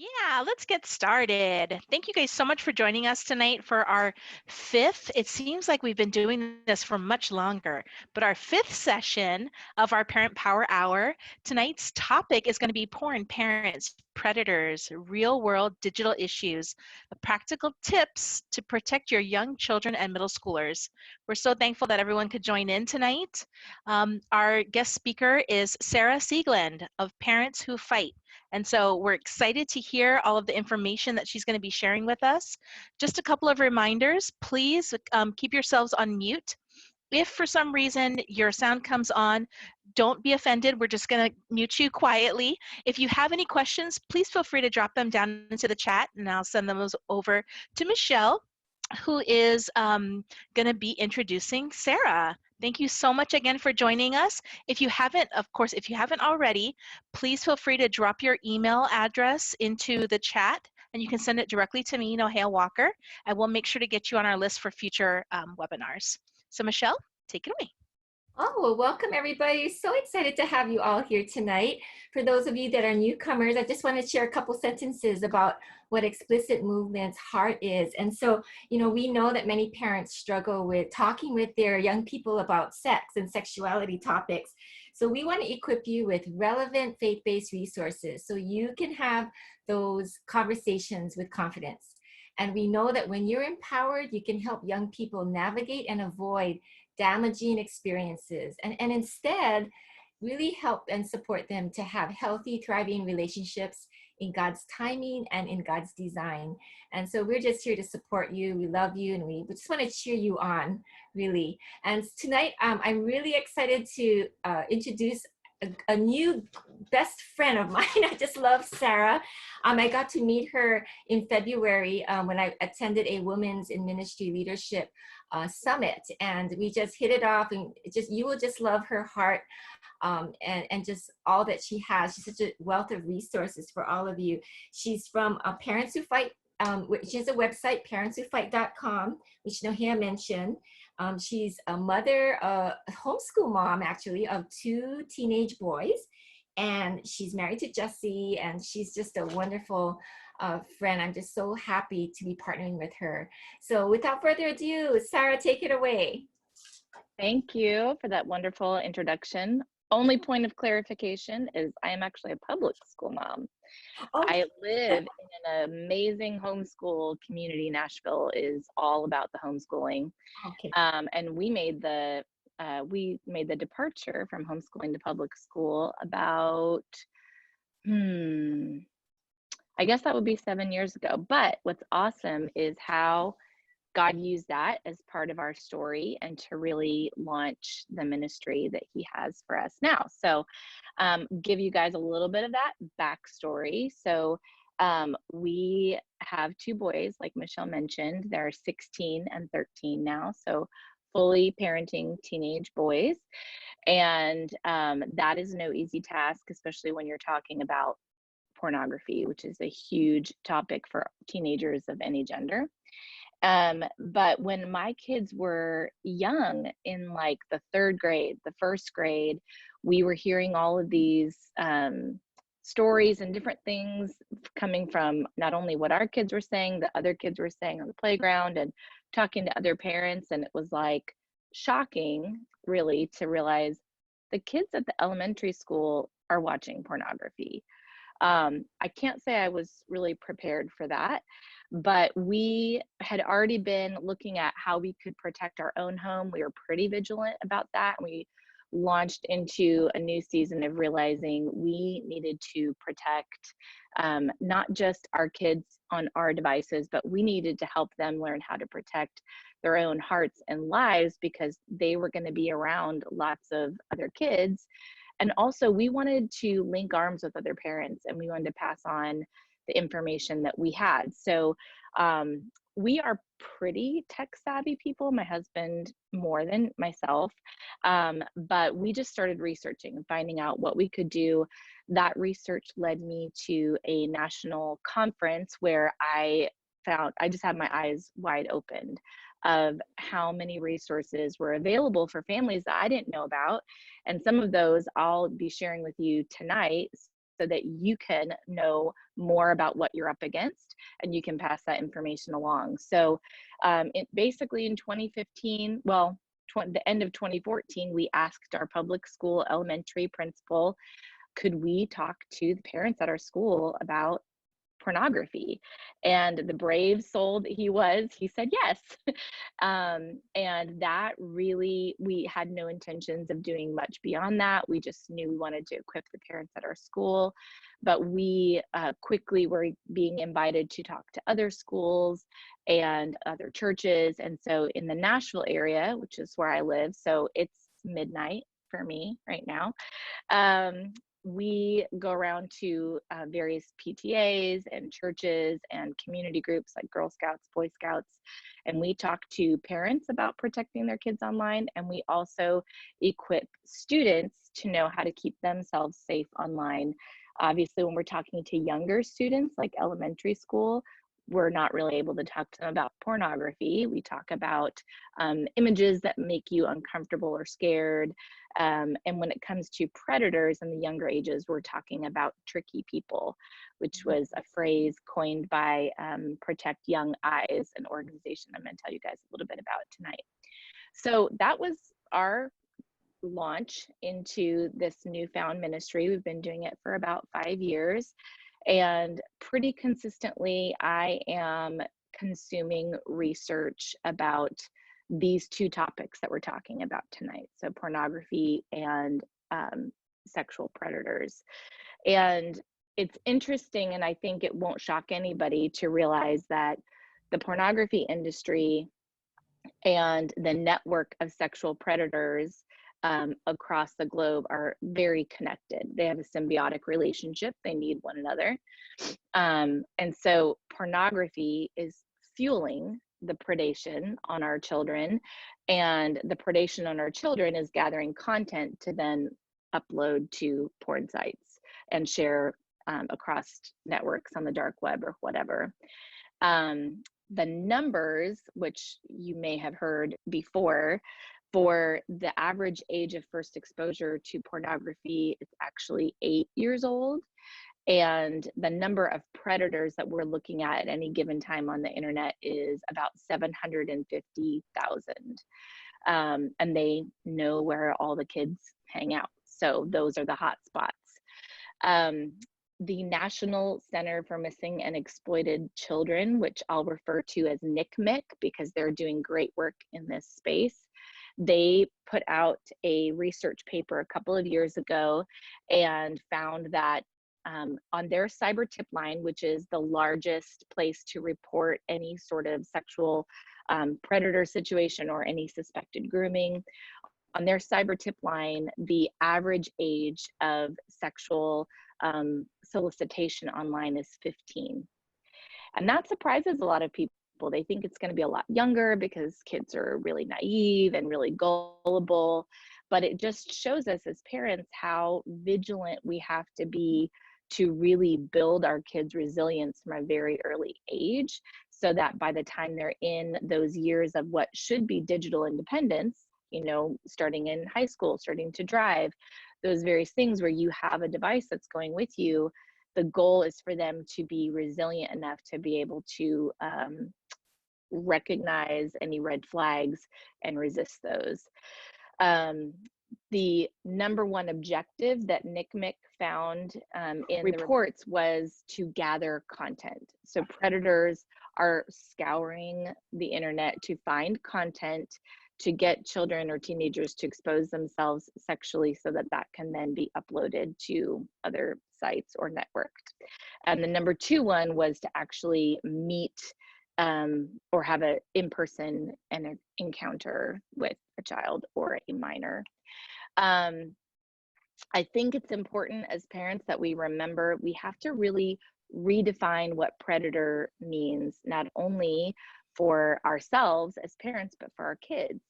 Yeah, let's get started. Thank you guys so much for joining us tonight for our fifth. It seems like we've been doing this for much longer, but our fifth session of our Parent Power Hour. Tonight's topic is going to be porn, parents, predators, real world digital issues, practical tips to protect your young children and middle schoolers. We're so thankful that everyone could join in tonight. Our guest speaker is Sarah Siegland of Parents Who Fight. And so we're excited to hear all of the information that she's going to be sharing with us. Just a couple of reminders, please keep yourselves on mute. If for some reason your sound comes on, don't be offended. We're just going to mute you quietly. If you have any questions, please feel free to drop them down into the chat and I'll send them over to Michelle, who is going to be introducing Sarah. Thank you so much again for joining us. If you haven't, of course, if you haven't already, please feel free to drop your email address into the chat and you can send it directly to me, Hale Walker, and we'll make sure to get you on our list for future webinars. So Michelle, take it away. Oh, well, welcome everybody. So excited to have you all here tonight. For those of you that are newcomers, I just want to share a couple sentences about what Explicit Movement's heart is. And so, we know that many parents struggle with talking with their young people about sex and sexuality topics. So we want to equip you with relevant faith-based resources so you can have those conversations with confidence. And we know that when you're empowered, you can help young people navigate and avoid damaging experiences and instead really help and support them to have healthy, thriving relationships in God's timing and in God's design. And so we're just here to support you. We love you and we just want to cheer you on, really. And tonight, I'm really excited to introduce a new best friend of mine. I just love Sarah. I got to meet her in February when I attended a Women's in Ministry Leadership Summit, and we just hit it off, and you will just love her heart and just all that she has. She's such a wealth of resources for all of you. She's from Parents Who Fight. She has a website, parentswhofight.com, which Nohea mentioned. She's a mother, a homeschool mom actually, of 2 teenage boys. And she's married to Jesse, and she's just a wonderful friend. I'm just so happy to be partnering with her. So without further ado, Sarah, take it away. Thank you for that wonderful introduction. Only point of clarification is I am actually a public school mom. Oh. I live in an amazing homeschool community. Nashville is all about the homeschooling. Okay. And we made the departure from homeschooling to public school about, I guess that would be 7 years ago. But what's awesome is how God used that as part of our story and to really launch the ministry that he has for us now. So give you guys a little bit of that backstory. So we have 2 boys, like Michelle mentioned. They're 16 and 13 now. So fully parenting teenage boys. And that is no easy task, especially when you're talking about pornography, which is a huge topic for teenagers of any gender. But when my kids were young, in like the 3rd grade, the 1st grade, we were hearing all of these stories and different things coming from not only what our kids were saying, the other kids were saying on the playground and talking to other parents. And it was like shocking, really, to realize the kids at the elementary school are watching pornography. I can't say I was really prepared for that, but we had already been looking at how we could protect our own home. We were pretty vigilant about that. And we launched into a new season of realizing we needed to protect not just our kids on our devices, but we needed to help them learn how to protect their own hearts and lives because they were going to be around lots of other kids. And also we wanted to link arms with other parents and we wanted to pass on the information that we had. So we are pretty tech savvy people, my husband more than myself, but we just started researching and finding out what we could do. That research led me to a national conference where I just had my eyes wide opened of how many resources were available for families that I didn't know about. And some of those I'll be sharing with you tonight. so that you can know more about what you're up against and you can pass that information along. So basically in 2015, well, the end of 2014, we asked our public school elementary principal, could we talk to the parents at our school about pornography? And the brave soul that he was, he said yes. And that really, we had no intentions of doing much beyond that. We just knew we wanted to equip the parents at our school. But we quickly were being invited to talk to other schools and other churches. And so in the Nashville area, which is where I live, so it's midnight for me right now, we go around to various PTAs and churches and community groups like Girl Scouts, Boy Scouts, and we talk to parents about protecting their kids online. And we also equip students to know how to keep themselves safe online. Obviously, when we're talking to younger students like elementary school, we're not really able to talk to them about pornography. We talk about images that make you uncomfortable or scared. And when it comes to predators in the younger ages, we're talking about tricky people, which was a phrase coined by Protect Young Eyes, an organization I'm going to tell you guys a little bit about tonight. So that was our launch into this newfound ministry. We've been doing it for about 5 years. And pretty consistently, I am consuming research about these two topics that we're talking about tonight. So pornography and sexual predators. And it's interesting, and I think it won't shock anybody to realize that the pornography industry and the network of sexual predators across the globe are very connected. They have a symbiotic relationship. They need one another. And so pornography is fueling the predation on our children, and the predation on our children is gathering content to then upload to porn sites and share across networks on the dark web or whatever. The numbers, which you may have heard before, for the average age of first exposure to pornography, it's actually 8 years old. And the number of predators that we're looking at any given time on the internet is about 750,000. And they know where all the kids hang out. So those are the hot spots. The National Center for Missing and Exploited Children, which I'll refer to as NCMEC because they're doing great work in this space, they put out a research paper a couple of years ago and found that on their cyber tip line, which is the largest place to report any sort of sexual predator situation or any suspected grooming, on their cyber tip line, the average age of sexual solicitation online is 15. And that surprises a lot of people. They think it's going to be a lot younger because kids are really naive and really gullible. But it just shows us as parents how vigilant we have to be to really build our kids' resilience from a very early age, so that by the time they're in those years of what should be digital independence, you know, starting in high school, starting to drive, those various things where you have a device that's going with you, the goal is for them to be resilient enough to be able to recognize any red flags and resist those. The number one objective that NCMEC found in the reports was to gather content. So predators are scouring the internet to find content to get children or teenagers to expose themselves sexually so that that can then be uploaded to other sites or networked. And the number two one was to actually meet or have an in-person encounter with a child or a minor. I think it's important as parents that we remember we have to really redefine what predator means, not only for ourselves as parents, but for our kids.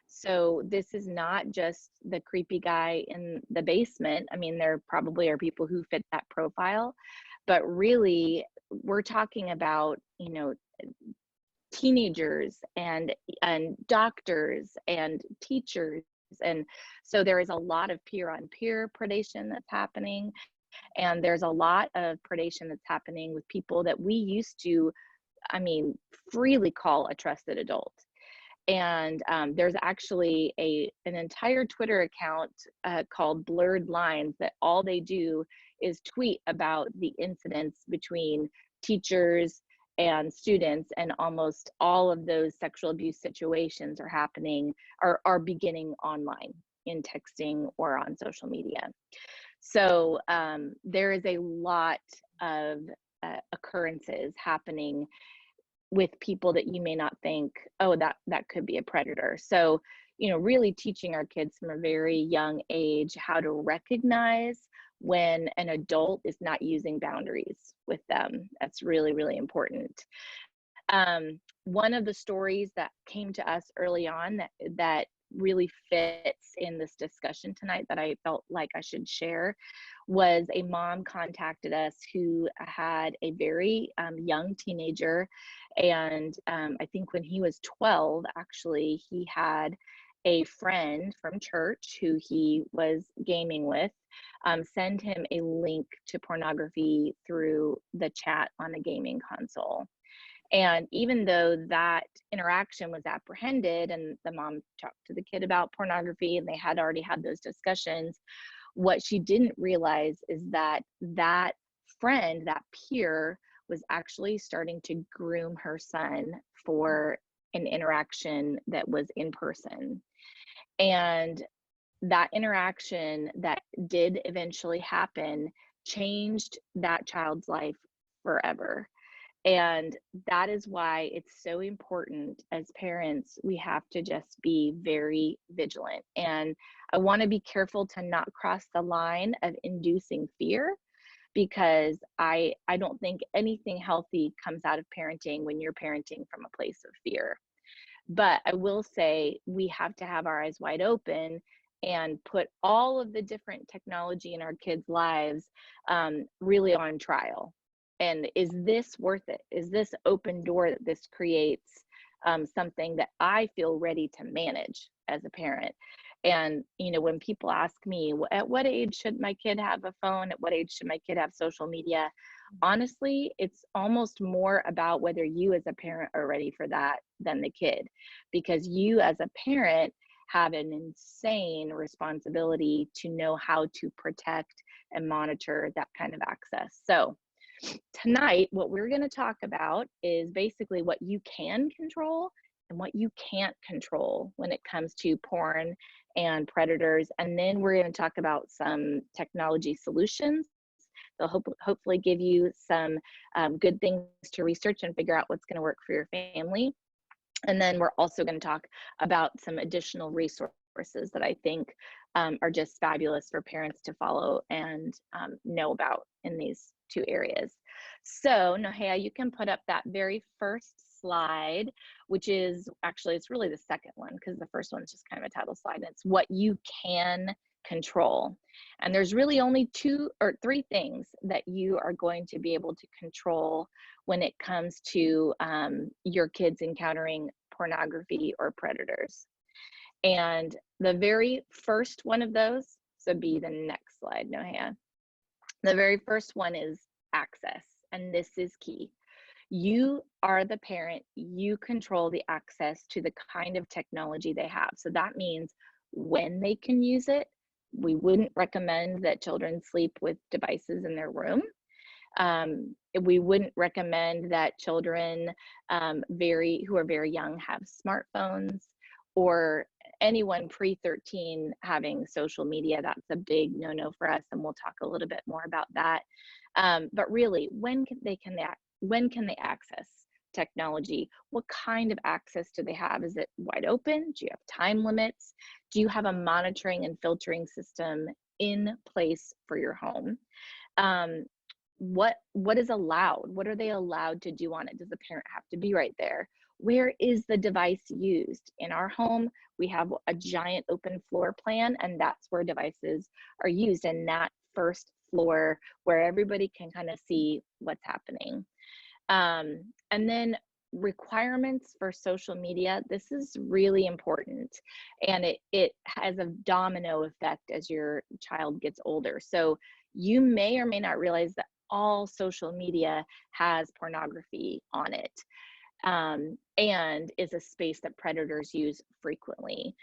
So this is not just the creepy guy in the basement. I mean, there probably are people who fit that profile, but really we're talking about, you know, teenagers and doctors and teachers. And so there is a lot of peer-on-peer predation that's happening. And there's a lot of predation that's happening with people that we used to, I mean, freely call a trusted adult. And there's actually an entire Twitter account called Blurred Lines that all they do is tweet about the incidents between teachers and students, and almost all of those sexual abuse situations are happening, are beginning online in texting or on social media. So there is a lot of occurrences happening with people that you may not think, oh, that could be a predator. So, you know, really teaching our kids from a very young age how to recognize when an adult is not using boundaries with them. That's really, really important. One of the stories that came to us early on that really fits in this discussion tonight that I felt like I should share was a mom contacted us who had a very young teenager. And I think when he was 12, actually, he had a friend from church who he was gaming with send him a link to pornography through the chat on a gaming console. And even though that interaction was apprehended and the mom talked to the kid about pornography and they had already had those discussions, what she didn't realize is that that friend, that peer, was actually starting to groom her son for an interaction that was in person. And that interaction that did eventually happen changed that child's life forever. And that is why it's so important as parents, we have to just be very vigilant. And I want to be careful to not cross the line of inducing fear, because I don't think anything healthy comes out of parenting when you're parenting from a place of fear. But I will say we have to have our eyes wide open and put all of the different technology in our kids' lives really on trial. And is this worth it? Is this open door that this creates something that I feel ready to manage as a parent? And, you know, when people ask me, at what age should my kid have a phone? At what age should my kid have social media? Honestly, it's almost more about whether you as a parent are ready for that than the kid, because you as a parent have an insane responsibility to know how to protect and monitor that kind of access. So tonight, what we're going to talk about is basically what you can control and what you can't control when it comes to porn and predators. And then we're going to talk about some technology solutions. They'll hopefully give you some good things to research and figure out what's going to work for your family. And then we're also going to talk about some additional resources that I think are just fabulous for parents to follow and know about in these two areas. So Nohea, you can put up that very first slide, which is actually, it's really the second one, because the first one's just kind of a title slide, and it's what you can control. And there's really only 2 or 3 things that you are going to be able to control when it comes to your kids encountering pornography or predators. And the very first one of those, so be the next slide, Nohea. The very first one is access, and this is key. You are the parent, you control the access to the kind of technology they have. So that means when they can use it. We wouldn't recommend that children sleep with devices in their room. We wouldn't recommend that children who are very young have smartphones, or anyone pre-13 having social media. That's a big no-no for us, and we'll talk a little bit more about that. But really, when can they access technology? What kind of access do they have? Is it wide open? Do you have time limits? Do you have a monitoring and filtering system in place for your home? What is allowed? What are they allowed to do on it? Does the parent have to be right there? Where is the device used? In our home, we have a giant open floor plan, and that's where devices are used, in that first floor where everybody can kind of see what's happening. And then requirements for social media. This is really important, and it has a domino effect as your child gets older. So you may or may not realize that all social media has pornography on it, and is a space that predators use frequently.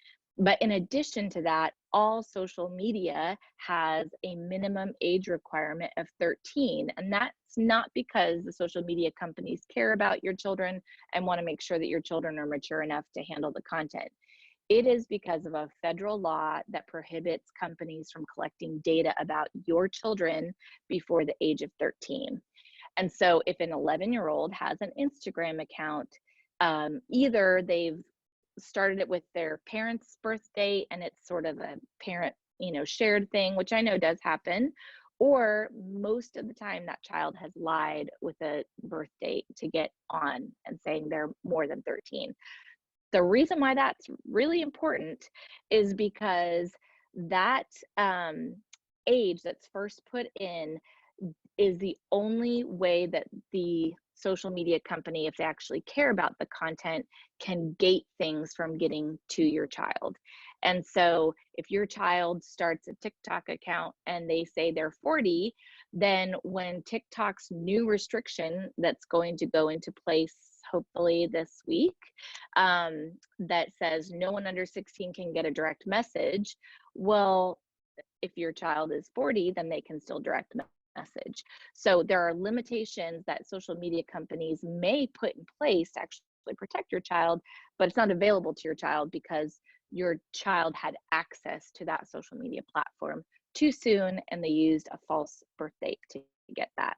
But in addition to that, all social media has a minimum age requirement of 13. And that's not because the social media companies care about your children and want to make sure that your children are mature enough to handle the content. It is because of a federal law that prohibits companies from collecting data about your children before the age of 13. And so if an 11-year-old has an Instagram account, either they've started it with their parents' birthday and it's sort of a parent, shared thing, which I know does happen, or most of the time that child has lied with a birth date to get on and saying they're more than 13. The reason why that's really important is because that age that's first put in is the only way that the social media company, if they actually care about the content, can gate things from getting to your child. And so if your child starts a TikTok account and they say they're 40, then when TikTok's new restriction that's going to go into place hopefully this week, that says no one under 16 can get a direct message, well, if your child is 40, then they can still direct message. So there are limitations that social media companies may put in place to actually protect your child, but it's not available to your child because your child had access to that social media platform too soon and they used a false birth date to get that.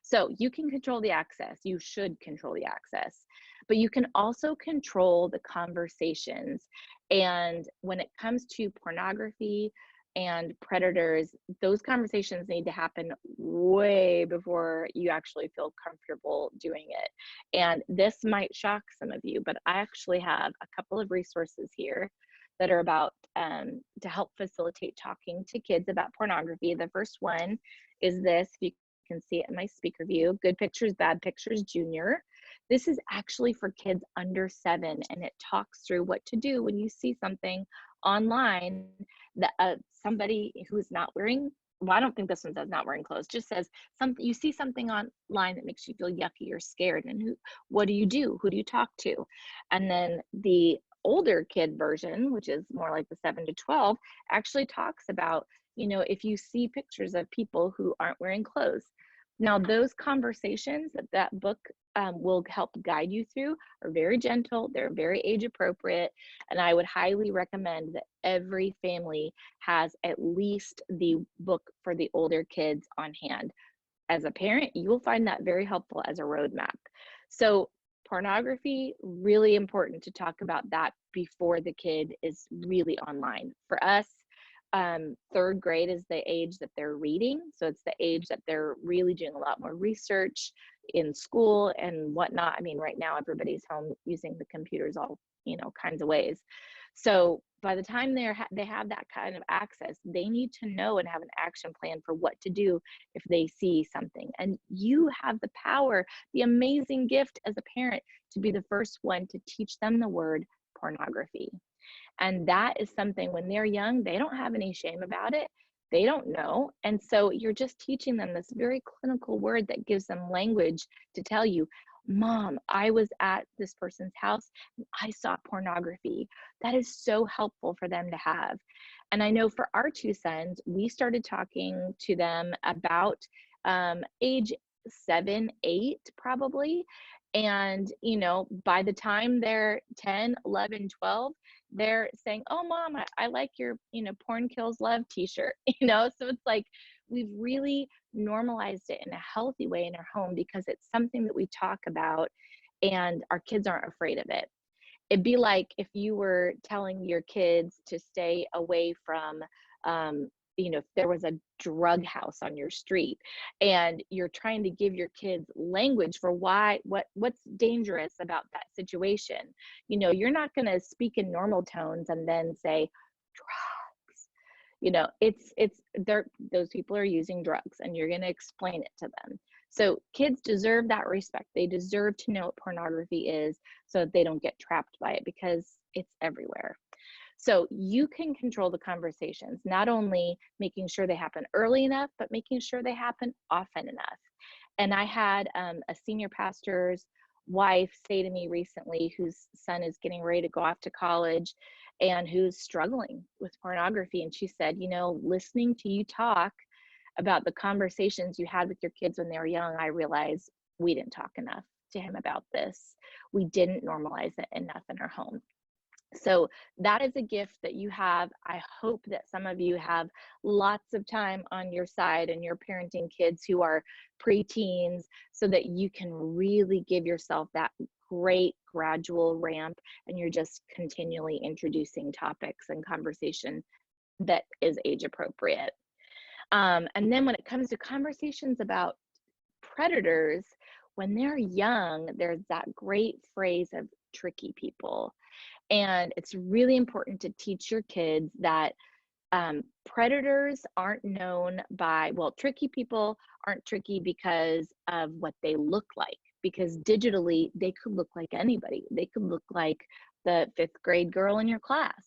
So you can control the access, you should control the access, but you can also control the conversations. And when it comes to pornography and predators, those conversations need to happen way before you actually feel comfortable doing it. And this might shock some of you, but I actually have a couple of resources here that are about to help facilitate talking to kids about pornography. The first one is this, if you can see it in my speaker view, Good Pictures, Bad Pictures Junior. This is actually for kids under 7, and it talks through what to do when you see something online that somebody who's not wearing, well, I don't think this one says not wearing clothes, just says something, you see something online that makes you feel yucky or scared, and what do? Who do you talk to? And then the older kid version, which is more like the 7 to 12, actually talks about, if you see pictures of people who aren't wearing clothes. Now, those conversations that book will help guide you through are very gentle, they're very age appropriate, and I would highly recommend that every family has at least the book for the older kids on hand. As a parent, you will find that very helpful as a roadmap. So pornography, really important to talk about that before the kid is really online. For us, 3rd grade is the age that they're reading. So it's the age that they're really doing a lot more research in school and whatnot. I mean, right now everybody's home using the computers all, kinds of ways. So by the time they have that kind of access, they need to know and have an action plan for what to do if they see something. And you have the power, the amazing gift as a parent to be the first one to teach them the word pornography. And that is something when they're young, they don't have any shame about it. They don't know. And so you're just teaching them this very clinical word that gives them language to tell you, Mom, I was at this person's house and I saw pornography. That is so helpful for them to have. And I know for our 2 sons, we started talking to them about age 7, 8 probably. And, by the time they're 10, 11, 12, they're saying, oh, Mom, I like your, Porn Kills Love t-shirt, So it's like, we've really normalized it in a healthy way in our home because it's something that we talk about and our kids aren't afraid of it. It'd be like if you were telling your kids to stay away from, if there was a drug house on your street and you're trying to give your kids language for what's dangerous about that situation. You're not going to speak in normal tones and then say drugs. Those people are using drugs and you're going to explain it to them. So kids deserve that respect. They deserve to know what pornography is so that they don't get trapped by it because it's everywhere. So you can control the conversations, not only making sure they happen early enough, but making sure they happen often enough. And I had a senior pastor's wife say to me recently, whose son is getting ready to go off to college and who's struggling with pornography. And she said, you know, listening to you talk about the conversations you had with your kids when they were young, I realized we didn't talk enough to him about this. We didn't normalize it enough in our home. So that is a gift that you have. I hope that some of you have lots of time on your side and you're parenting kids who are preteens, so that you can really give yourself that great gradual ramp and you're just continually introducing topics and conversation that is age appropriate. And then when it comes to conversations about predators, when they're young, there's that great phrase of tricky people. And it's really important to teach your kids that predators aren't known by, well, tricky people aren't tricky because of what they look like, because digitally they could look like anybody. They could look like the 5th grade girl in your class,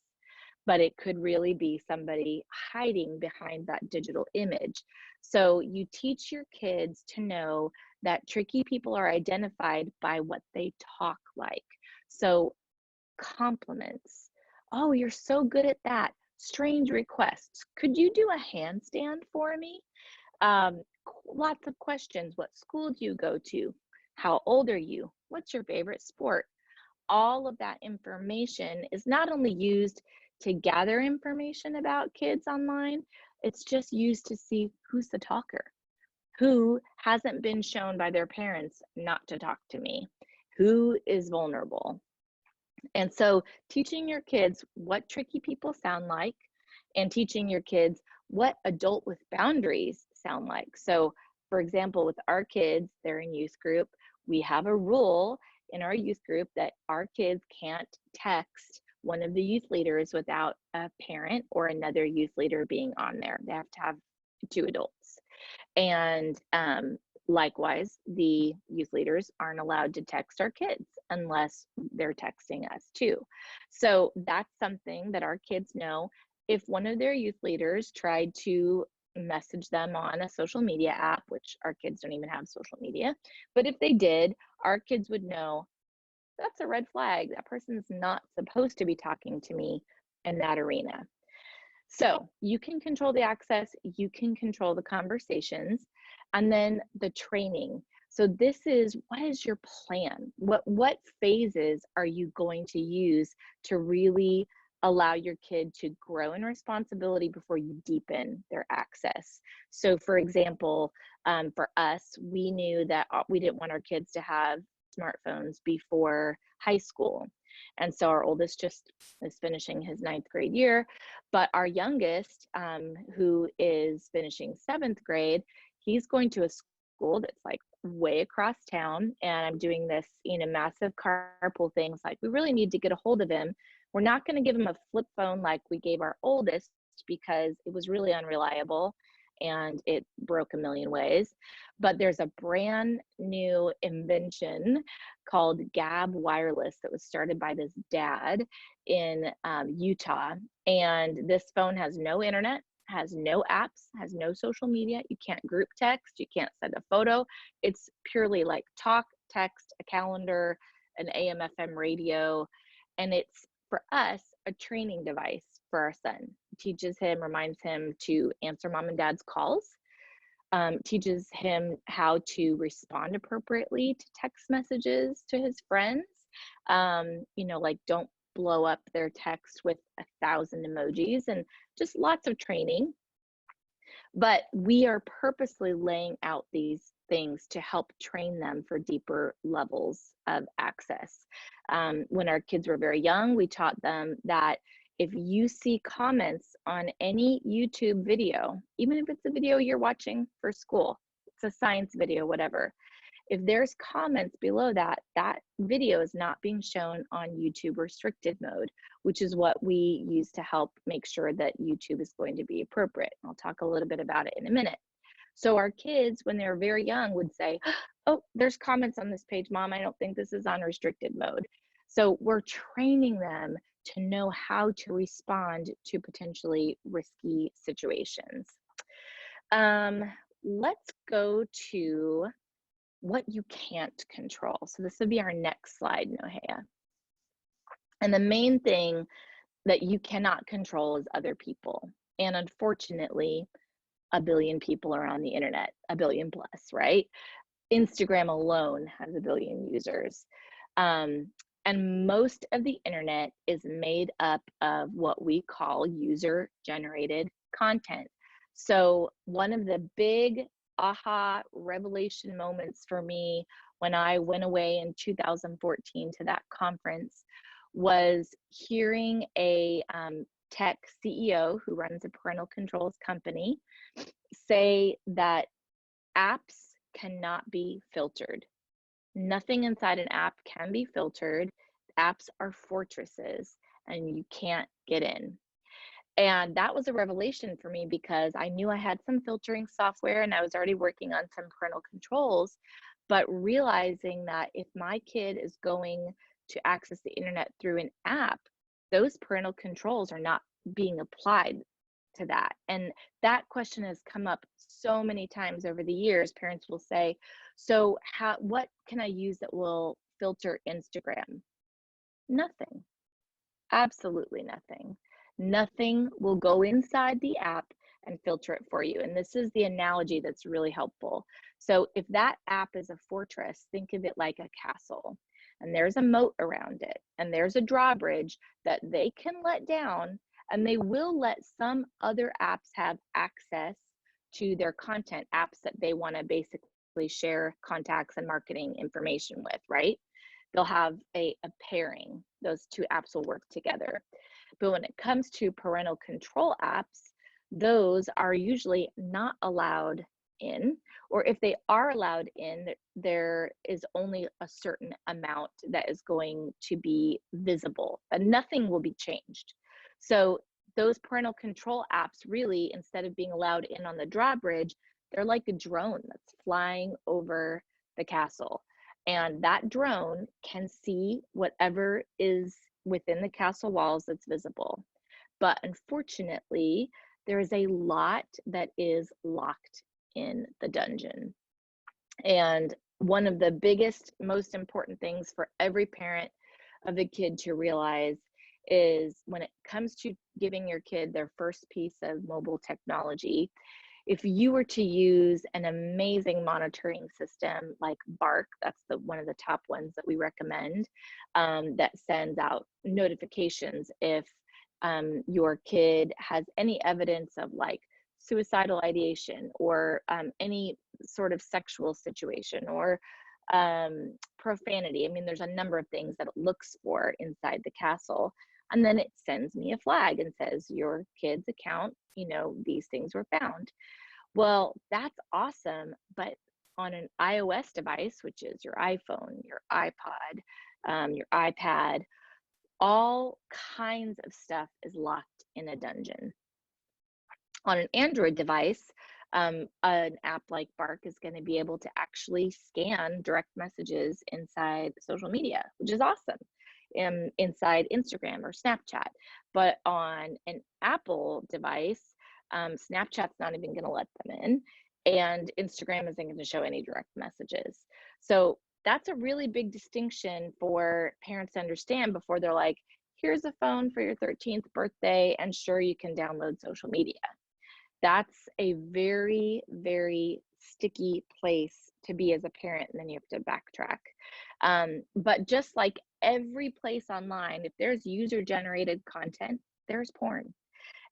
but it could really be somebody hiding behind that digital image. So you teach your kids to know that tricky people are identified by what they talk like. So compliments. Oh, you're so good at that. Strange requests. Could you do a handstand for me? Lots of questions. What school do you go to? How old are you? What's your favorite sport? All of that information is not only used to gather information about kids online, it's just used to see who's the talker, who hasn't been shown by their parents not to talk to me, who is vulnerable. And so teaching your kids what tricky people sound like and teaching your kids what adult with boundaries sound like. So for example, with our kids, they're in youth group, we have a rule in our youth group that our kids can't text one of the youth leaders without a parent or another youth leader being on there. They have to have 2 adults. And likewise, the youth leaders aren't allowed to text our kids unless they're texting us too. So that's something that our kids know. If one of their youth leaders tried to message them on a social media app, which our kids don't even have social media, but if they did, our kids would know that's a red flag. That person's not supposed to be talking to me in that arena. So you can control the access, you can control the conversations, and then the training. So this is, what is your plan? What phases are you going to use to really allow your kid to grow in responsibility before you deepen their access? So for example, for us, we knew that we didn't want our kids to have smartphones before high school. And so our oldest just is finishing his 9th grade year, but our youngest, who is finishing 7th grade, he's going to a school that's like way across town. And I'm doing this, massive carpool things. Like, we really need to get a hold of him. We're not going to give him a flip phone like we gave our oldest, because it was really unreliable and it broke a million ways. But there's a brand new invention called Gab Wireless that was started by this dad in Utah. And this phone has no internet, has no apps, has no social media. You can't group text, you can't send a photo. It's purely like talk, text, a calendar, an AM, FM radio. And it's, for us, a training device for our son. It teaches him, reminds him to answer mom and dad's calls, teaches him how to respond appropriately to text messages to his friends. Like, don't blow up their text with 1,000 emojis, and just lots of training. But we are purposely laying out these things to help train them for deeper levels of access. When our kids were very young, we taught them that if you see comments on any YouTube video, even if it's a video you're watching for school, it's a science video, whatever, if there's comments below that, that video is not being shown on YouTube restricted mode, which is what we use to help make sure that YouTube is going to be appropriate. I'll talk a little bit about it in a minute. So our kids, when they're very young, would say, oh, there's comments on this page, Mom, I don't think this is on restricted mode. So we're training them to know how to respond to potentially risky situations. Let's go to what you can't control. So this would be our next slide, Nohea. And the main thing that you cannot control is other people. And unfortunately, a billion people are on the internet, a billion plus, right? Instagram alone has a billion users. And most of the internet is made up of what we call user-generated content. So one of the big aha revelation moments for me when I went away in 2014 to that conference was hearing a tech CEO who runs a parental controls company say that apps cannot be filtered. Nothing inside an app can be filtered. Apps are fortresses and you can't get in. And that was a revelation for me because I knew I had some filtering software and I was already working on some parental controls, but realizing that if my kid is going to access the internet through an app, those parental controls are not being applied to that. And that question has come up so many times over the years. Parents will say, so what can I use that will filter Instagram? Nothing. Absolutely nothing. Nothing will go inside the app and filter it for you. And this is the analogy that's really helpful. So if that app is a fortress, think of it like a castle. And there's a moat around it. And there's a drawbridge that they can let down. And they will let some other apps have access to their content, apps that they want to basically share contacts and marketing information with, right? They'll have a pairing. Those two apps will work together. But when it comes to parental control apps, those are usually not allowed in, or if they are allowed in, there is only a certain amount that is going to be visible, and nothing will be changed. So those parental control apps really, instead of being allowed in on the drawbridge, they're like a drone that's flying over the castle. And that drone can see whatever is within the castle walls that's visible. But unfortunately, there is a lot that is locked in the dungeon. And one of the biggest, most important things for every parent of a kid to realize is when it comes to giving your kid their first piece of mobile technology, if you were to use an amazing monitoring system like Bark, that's one of the top ones that we recommend, that sends out notifications if your kid has any evidence of like suicidal ideation or any sort of sexual situation or profanity. I mean, there's a number of things that it looks for inside the castle. And then it sends me a flag and says, your kid's account, these things were found. Well, that's awesome. But on an iOS device, which is your iPhone, your iPod, your iPad, all kinds of stuff is locked in a dungeon. On an Android device, an app like Bark is going to be able to actually scan direct messages inside social media, which is awesome. Inside Instagram or Snapchat. But on an Apple device, Snapchat's not even going to let them in, and Instagram isn't going to show any direct messages. So that's a really big distinction for parents to understand before they're like, here's a phone for your 13th birthday, and sure, you can download social media. That's a very, very sticky place to be as a parent, and then you have to backtrack. But just like every place online, if there's user-generated content, there's porn.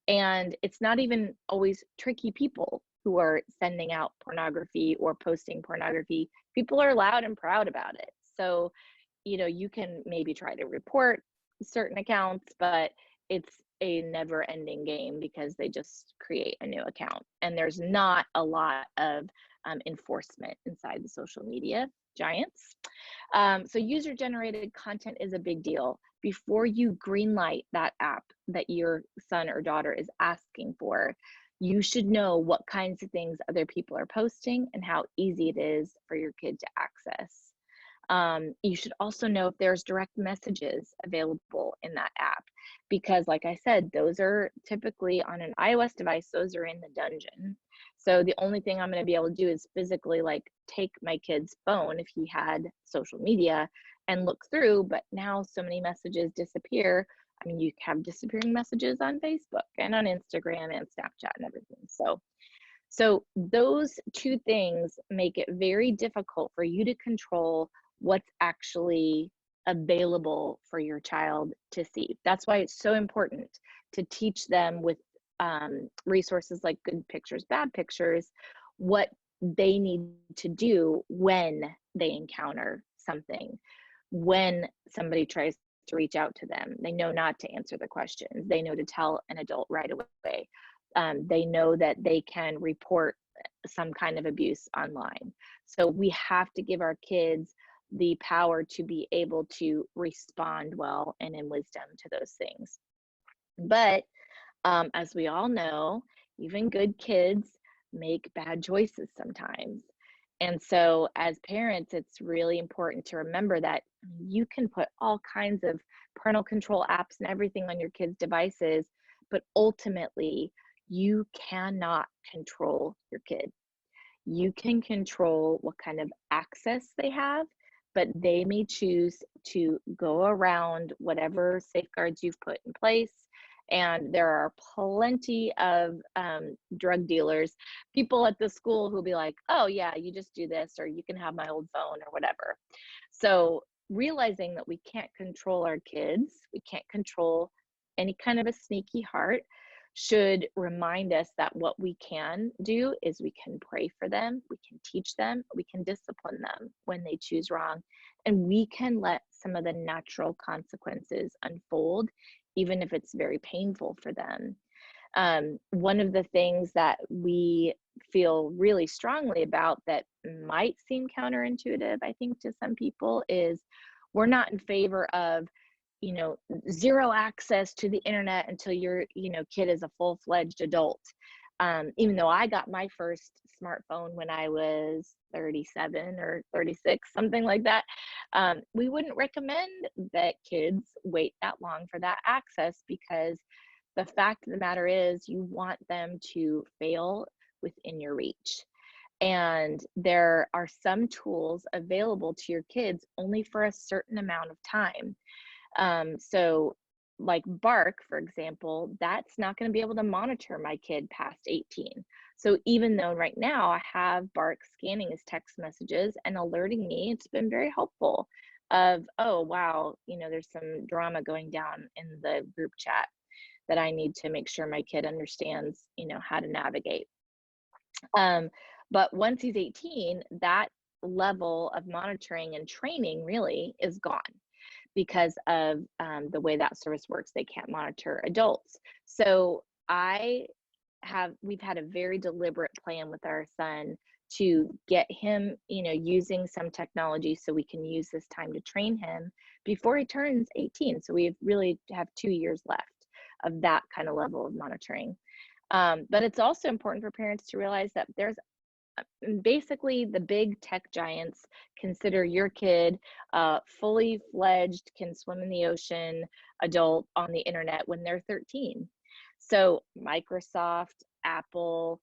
And it's not even always tricky people who are sending out pornography or posting pornography. People are loud and proud about it. So, you can maybe try to report certain accounts, but it's a never-ending game because they just create a new account. And there's not a lot of enforcement inside the social media giants. So user-generated content is a big deal. Before you greenlight that app that your son or daughter is asking for, you should know what kinds of things other people are posting and how easy it is for your kid to access. You should also know if there's direct messages available in that app, because like I said, those are typically on an iOS device, those are in the dungeon. So the only thing I'm going to be able to do is physically like take my kid's phone if he had social media and look through, but now so many messages disappear. I mean, you have disappearing messages on Facebook and on Instagram and Snapchat and everything. So those two things make it very difficult for you to control what's actually available for your child to see. That's why it's so important to teach them with resources like Good Pictures, Bad Pictures, what they need to do when they encounter something, when somebody tries to reach out to them. They know not to answer the questions. They know to tell an adult right away. They know that they can report some kind of abuse online. So we have to give our kids the power to be able to respond well and in wisdom to those things. But as we all know, even good kids make bad choices sometimes. And so as parents, it's really important to remember that you can put all kinds of parental control apps and everything on your kids' devices, but ultimately you cannot control your kid. You can control what kind of access they have, but they may choose to go around whatever safeguards you've put in place. And there are plenty of drug dealers, people at the school who'll be like, oh yeah, you just do this, or you can have my old phone or whatever. So realizing that we can't control our kids, we can't control any kind of a sneaky heart, should remind us that what we can do is we can pray for them, we can teach them, we can discipline them when they choose wrong, and we can let some of the natural consequences unfold, even if it's very painful for them. One of the things that we feel really strongly about that might seem counterintuitive, I think, to some people, is we're not in favor of, zero access to the internet until your, kid is a full-fledged adult. Even though I got my first smartphone when I was 37 or 36, something like that, we wouldn't recommend that kids wait that long for that access, because the fact of the matter is you want them to fail within your reach. And there are some tools available to your kids only for a certain amount of time. So like Bark, for example, that's not going to be able to monitor my kid past 18. So even though right now I have Bark scanning his text messages and alerting me, it's been very helpful of, oh, wow, there's some drama going down in the group chat that I need to make sure my kid understands, how to navigate. But once he's 18, that level of monitoring and training really is gone, because of the way that service works. They can't monitor adults. So we've had a very deliberate plan with our son to get him, using some technology so we can use this time to train him before he turns 18. So we really have 2 years left of that kind of level of monitoring. But it's also important for parents to realize that there's basically the big tech giants consider your kid fully fledged, can swim in the ocean, adult on the internet when they're 13. So Microsoft, Apple,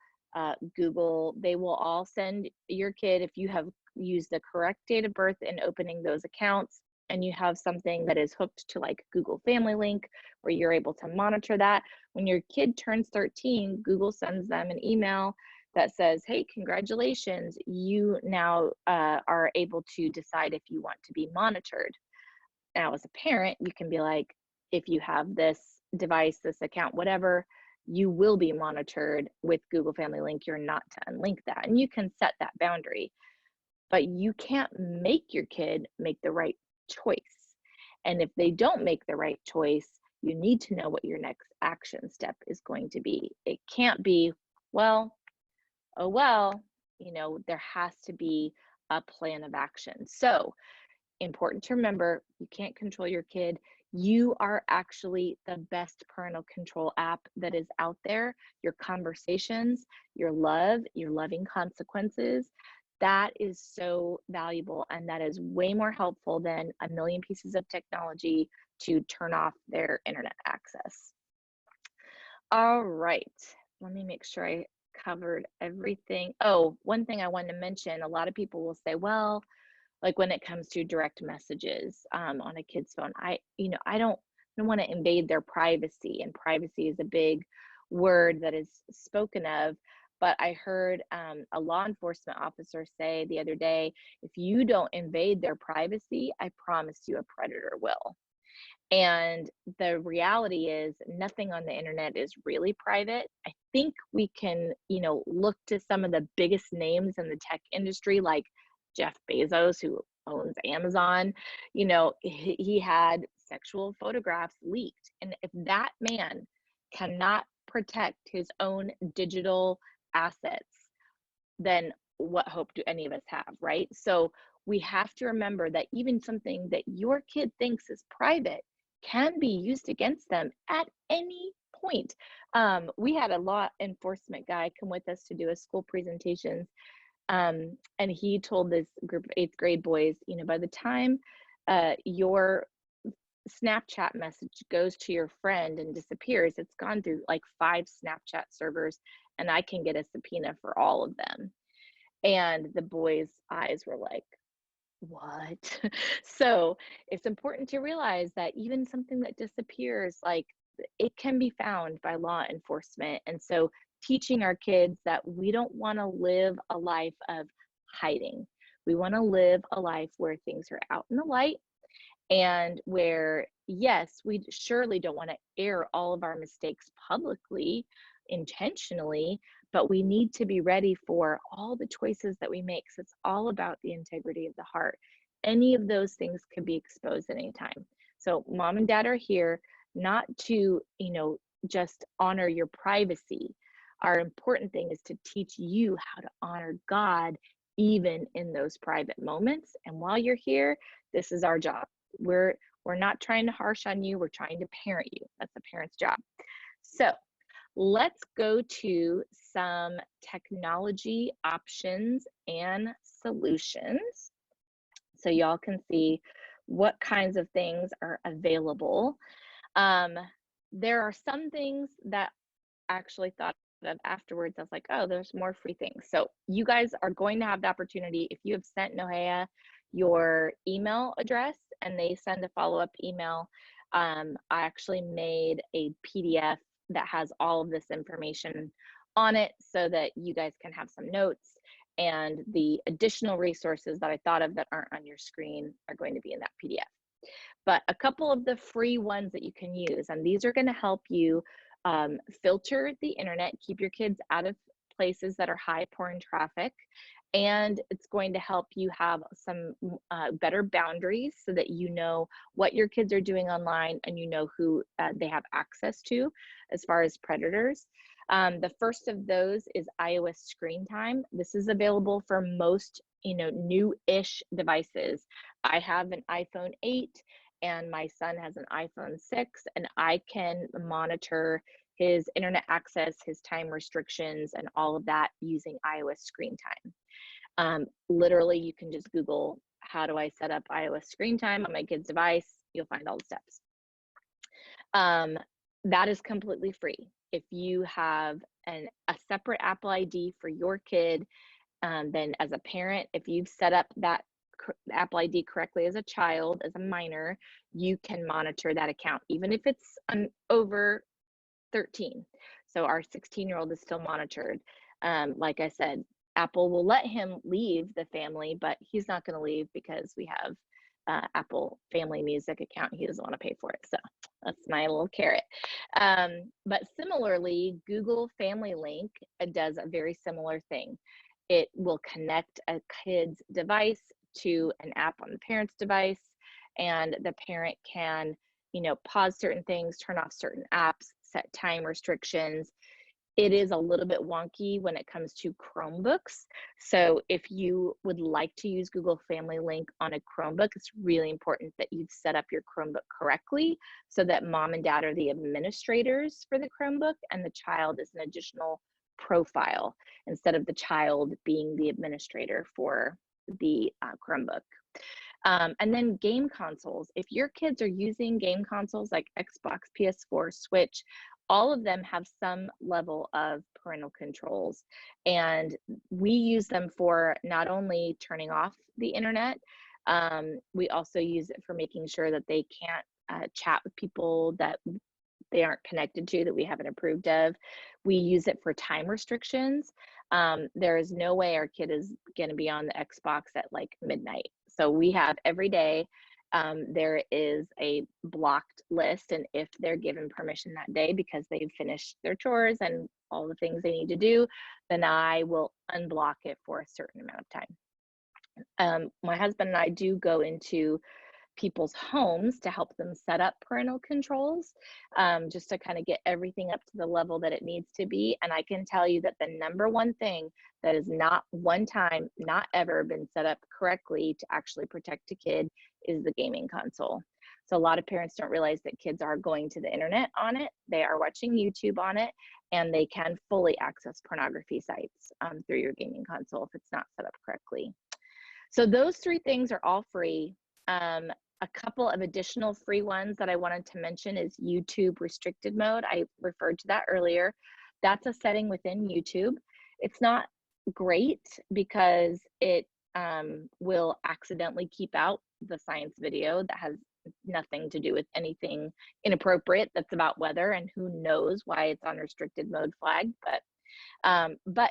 Google, they will all send your kid, if you have used the correct date of birth in opening those accounts, and you have something that is hooked to like Google Family Link, where you're able to monitor that. When your kid turns 13, Google sends them an email that says, hey, congratulations, you now are able to decide if you want to be monitored. Now, as a parent, you can be like, if you have this device, this account, whatever, you will be monitored with Google Family Link. You're not to unlink that. And you can set that boundary, but you can't make your kid make the right choice. And if they don't make the right choice, you need to know what your next action step is going to be. It can't be, well, oh, well, there has to be a plan of action. So important to remember, you can't control your kid. You are actually the best parental control app that is out there. Your conversations, your love, your loving consequences, That is so valuable, and that is way more helpful than a million pieces of technology to turn off their internet access. All right, let me make sure I covered everything. Oh, one thing I wanted to mention, a lot of people will say, well, like when it comes to direct messages on a kid's phone, I don't want to invade their privacy, and privacy is a big word that is spoken of. But I heard a law enforcement officer say the other day, if you don't invade their privacy, I promise you a predator will. And the reality is nothing on the internet is really private. I think we can, look to some of the biggest names in the tech industry, like Jeff Bezos, who owns Amazon. He had sexual photographs leaked. And if that man cannot protect his own digital assets, then what hope do any of us have, right? So we have to remember that even something that your kid thinks is private can be used against them at any point. We had a law enforcement guy come with us to do a school presentation, and he told this group of 8th grade boys, by the time your Snapchat message goes to your friend and disappears, it's gone through like 5 Snapchat servers, and I can get a subpoena for all of them. And the boys' eyes were like, what? So it's important to realize that even something that disappears, like, it can be found by law enforcement. And so teaching our kids that we don't want to live a life of hiding. We want to live a life where things are out in the light, and where, yes, we surely don't want to air all of our mistakes publicly, intentionally, but we need to be ready for all the choices that we make. So it's all about the integrity of the heart. Any of those things can be exposed at any time. So mom and dad are here not to, just honor your privacy. Our important thing is to teach you how to honor God even in those private moments. And while you're here, this is our job. We're not trying to harsh on you. We're trying to parent you. That's a parent's job. So let's go to some technology options and solutions so y'all can see what kinds of things are available. There are some things that I actually thought of afterwards. I was like, oh, there's more free things. So you guys are going to have the opportunity, if you have sent Nohea your email address and they send a follow-up email, I actually made a PDF that has all of this information on it so that you guys can have some notes, and the additional resources that I thought of that aren't on your screen are going to be in that PDF. But a couple of the free ones that you can use, and these are going to help you filter the internet, keep your kids out of places that are high porn traffic, and it's going to help you have some better boundaries so that you know what your kids are doing online, and you know who they have access to as far as predators. The first of those is iOS screen time. This is available for most, new-ish devices. I have an iPhone 8 and my son has an iPhone 6, and I can monitor his internet access, his time restrictions, and all of that using iOS screen time. Literally, you can just Google, how do I set up iOS screen time on my kid's device? You'll find all the steps. That is completely free. If you have a separate Apple ID for your kid, then as a parent, if you've set up that Apple ID correctly as a child, as a minor, you can monitor that account, even if it's over 13. So our 16-year-old is still monitored. Like I said, Apple will let him leave the family, but he's not going to leave because we have Apple Family Music account. He doesn't want to pay for it. So that's my little carrot. But similarly, Google Family Link does a very similar thing. It will connect a kid's device to an app on the parent's device, and the parent can, pause certain things, turn off certain apps, set time restrictions. It is a little bit wonky when it comes to Chromebooks. So if you would like to use Google Family Link on a Chromebook, it's really important that you've set up your Chromebook correctly so that mom and dad are the administrators for the Chromebook and the child is an additional profile instead of the child being the administrator for the Chromebook. And then game consoles. If your kids are using game consoles like Xbox, PS4, Switch, all of them have some level of parental controls. And we use them for not only turning off the internet, we also use it for making sure that they can't chat with people that they aren't connected to, that we haven't approved of. We use it for time restrictions. There is no way our kid is going to be on the Xbox at like midnight. So we have every day, there is a blocked list, and if they're given permission that day because they've finished their chores and all the things they need to do, then I will unblock it for a certain amount of time. My husband and I do go into people's homes to help them set up parental controls, just to kind of get everything up to the level that it needs to be. And I can tell you that the number one thing that is not one time, not ever been set up correctly to actually protect a kid is the gaming console. So a lot of parents don't realize that kids are going to the internet on it, they are watching YouTube on it, and they can fully access pornography sites through your gaming console if it's not set up correctly. So those three things are all free. A couple of additional free ones that I wanted to mention is YouTube restricted mode. I referred to that earlier. That's a setting within YouTube. It's not great because it will accidentally keep out the science video that has nothing to do with anything inappropriate that's about weather, and who knows why it's on restricted mode flag, but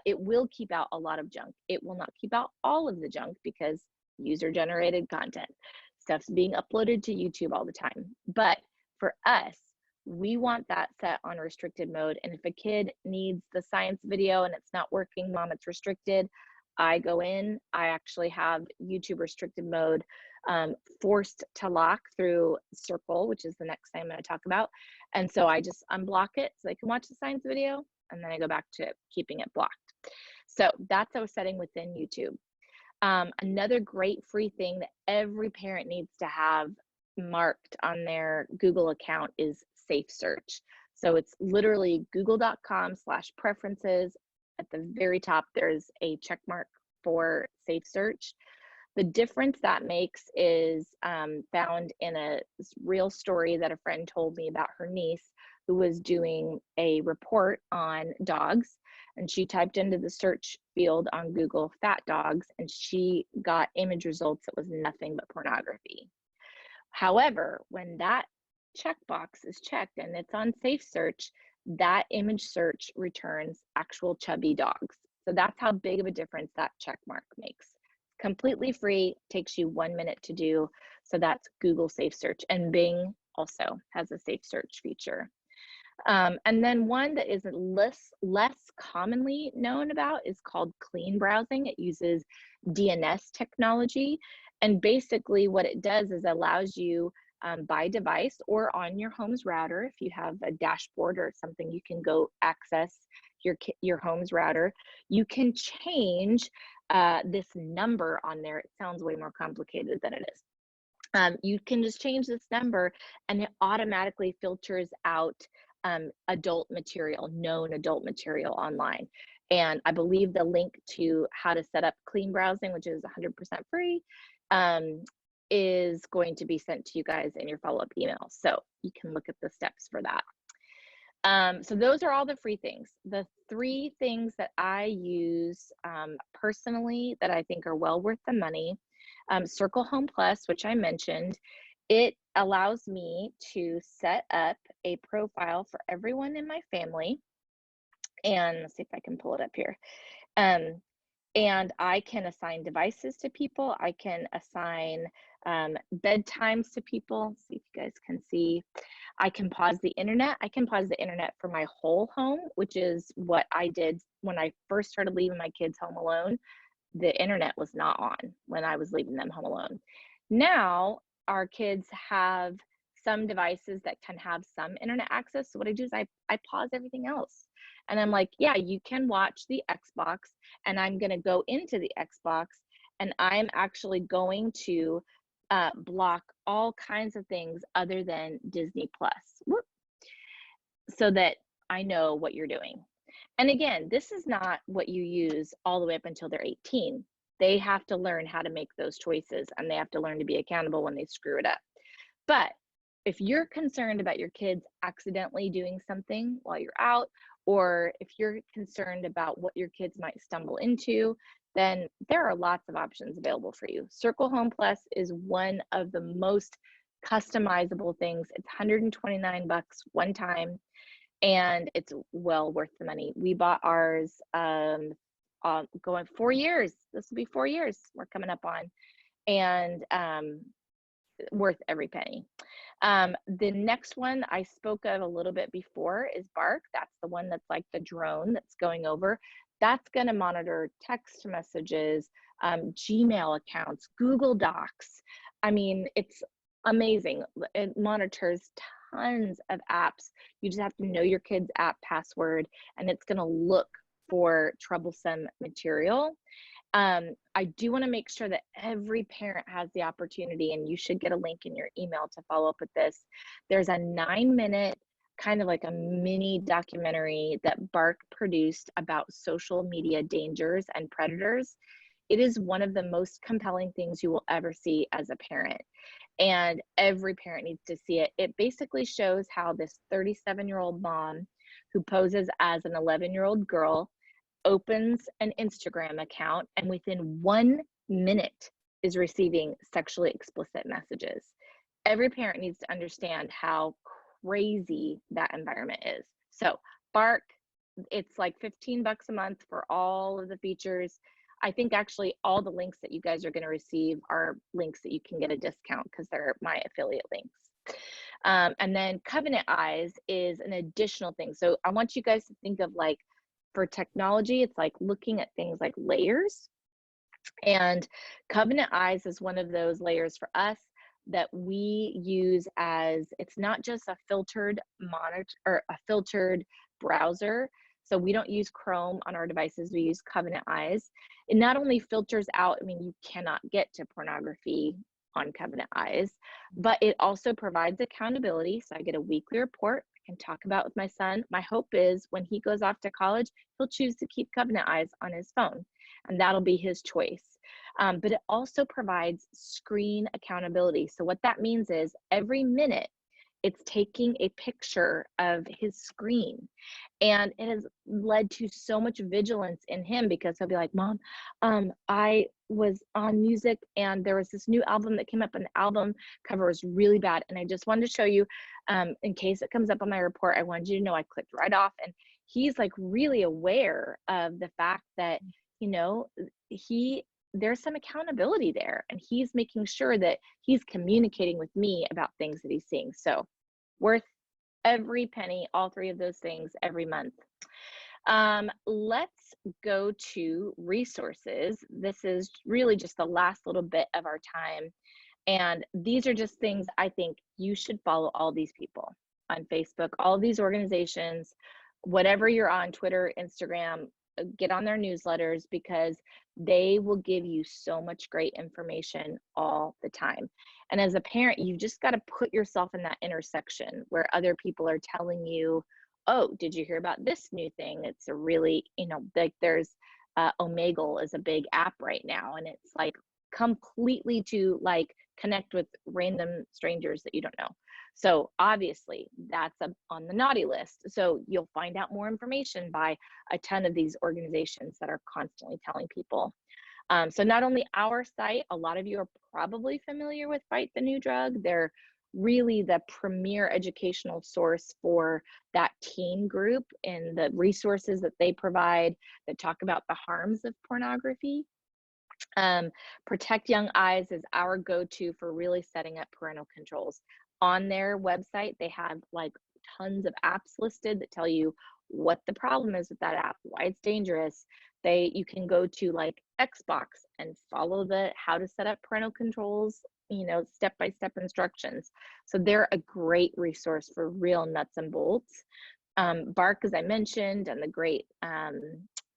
it will keep out a lot of junk. It will not keep out all of the junk because user generated content. Stuff's being uploaded to YouTube all the time. But for us, we want that set on restricted mode. And if a kid needs the science video and it's not working, Mom, it's restricted, I go in, I actually have YouTube restricted mode forced to lock through Circle, which is the next thing I'm going to talk about. And so I just unblock it so they can watch the science video, and then I go back to keeping it blocked. So that's a setting within YouTube. Another great free thing that every parent needs to have marked on their Google account is Safe Search. So it's literally google.com/preferences. At the very top, there's a check mark for Safe Search. The difference that makes is found in a real story that a friend told me about her niece who was doing a report on dogs. And she typed into the search field on Google fat dogs, and she got image results that was nothing but pornography. However, when that checkbox is checked and it's on Safe Search, that image search returns actual chubby dogs. So that's how big of a difference that check mark makes. Completely free, takes you 1 minute to do. So that's Google Safe Search, and Bing also has a Safe Search feature. And then one that is less commonly known about is called clean browsing. It uses DNS technology. And basically what it does is allows you by device or on your home's router, if you have a dashboard or something, you can go access your home's router. You can change this number on there. It sounds way more complicated than it is. You can just change this number and it automatically filters out adult material, known adult material online. And I believe the link to how to set up clean browsing, which is 100% free, is going to be sent to you guys in your follow-up email. So you can look at the steps for that. So those are all the free things. The three things that I use personally that I think are well worth the money, Circle Home Plus, which I mentioned, it allows me to set up a profile for everyone in my family. And let's see if I can pull it up here. And I can assign devices to people. I can assign bedtimes to people. See if you guys can see. I can pause the internet. I can pause the internet for my whole home, which is what I did when I first started leaving my kids home alone. The internet was not on when I was leaving them home alone. Now, our kids have some devices that can have some internet access. So what I do is I pause everything else. And I'm like, yeah, you can watch the Xbox, and I'm going to go into the Xbox, and I'm actually going to block all kinds of things other than Disney Plus, so that I know what you're doing. And again, this is not what you use all the way up until they're 18. They have to learn how to make those choices, and they have to learn to be accountable when they screw it up. But if you're concerned about your kids accidentally doing something while you're out, or if you're concerned about what your kids might stumble into, then there are lots of options available for you. Circle Home Plus is one of the most customizable things. It's $129 one time, and it's well worth the money. We bought ours going 4 years. This will be 4 years we're coming up on, and worth every penny. The next one I spoke of a little bit before is Bark. That's the one that's like the drone that's going over. That's going to monitor text messages, Gmail accounts, Google Docs. I mean, it's amazing. It monitors tons of apps. You just have to know your kid's app password, and it's going to look for troublesome material. I do want to make sure that every parent has the opportunity, and you should get a link in your email to follow up with this. There's a 9-minute kind of like a mini documentary that Bark produced about social media dangers and predators. It is one of the most compelling things you will ever see as a parent, and every parent needs to see it. It basically shows how this 37-year-old mom who poses as an 11-year-old girl opens an Instagram account, and within 1 minute is receiving sexually explicit messages. Every parent needs to understand how crazy that environment is. So Bark, it's like $15 a month for all of the features. I think actually all the links that you guys are going to receive are links that you can get a discount because they're my affiliate links. And then Covenant Eyes is an additional thing. So I want you guys to think of, like, for technology, it's like looking at things like layers. And Covenant Eyes is one of those layers for us that we use as, it's not just a filtered monitor or a filtered browser. So we don't use Chrome on our devices, we use Covenant Eyes. It not only filters out, I mean, you cannot get to pornography on Covenant Eyes, but it also provides accountability. So I get a weekly report I can talk about with my son. My hope is when he goes off to college, he'll choose to keep Covenant Eyes on his phone, and that'll be his choice. But it also provides screen accountability. So what that means is every minute it's taking a picture of his screen, and it has led to so much vigilance in him because he'll be like, Mom, I was on music and there was this new album that came up and the album cover was really bad, and I just wanted to show you, in case it comes up on my report, I wanted you to know I clicked right off. And he's like really aware of the fact that, you know, there's some accountability there, and he's making sure that he's communicating with me about things that he's seeing. So worth every penny, all three of those things every month. Let's go to resources. This is really just the last little bit of our time. And these are just things I think you should follow all these people on Facebook, all these organizations, whatever you're on, Twitter, Instagram, get on their newsletters because they will give you so much great information all the time. And as a parent, you've just got to put yourself in that intersection where other people are telling you, oh, did you hear about this new thing? It's a really, you know, like there's Omegle is a big app right now, and it's like completely to like connect with random strangers that you don't know. So obviously that's on the naughty list. So you'll find out more information by a ton of these organizations that are constantly telling people. So not only our site, a lot of you are probably familiar with Fight the New Drug. They're really the premier educational source for that teen group and the resources that they provide that talk about the harms of pornography. Protect Young Eyes is our go-to for really setting up parental controls. On their website, they have like tons of apps listed that tell you what the problem is with that app, why it's dangerous. You can go to like Xbox and follow the how to set up parental controls, you know, step-by-step instructions. So they're a great resource for real nuts and bolts. Bark, as I mentioned, and the great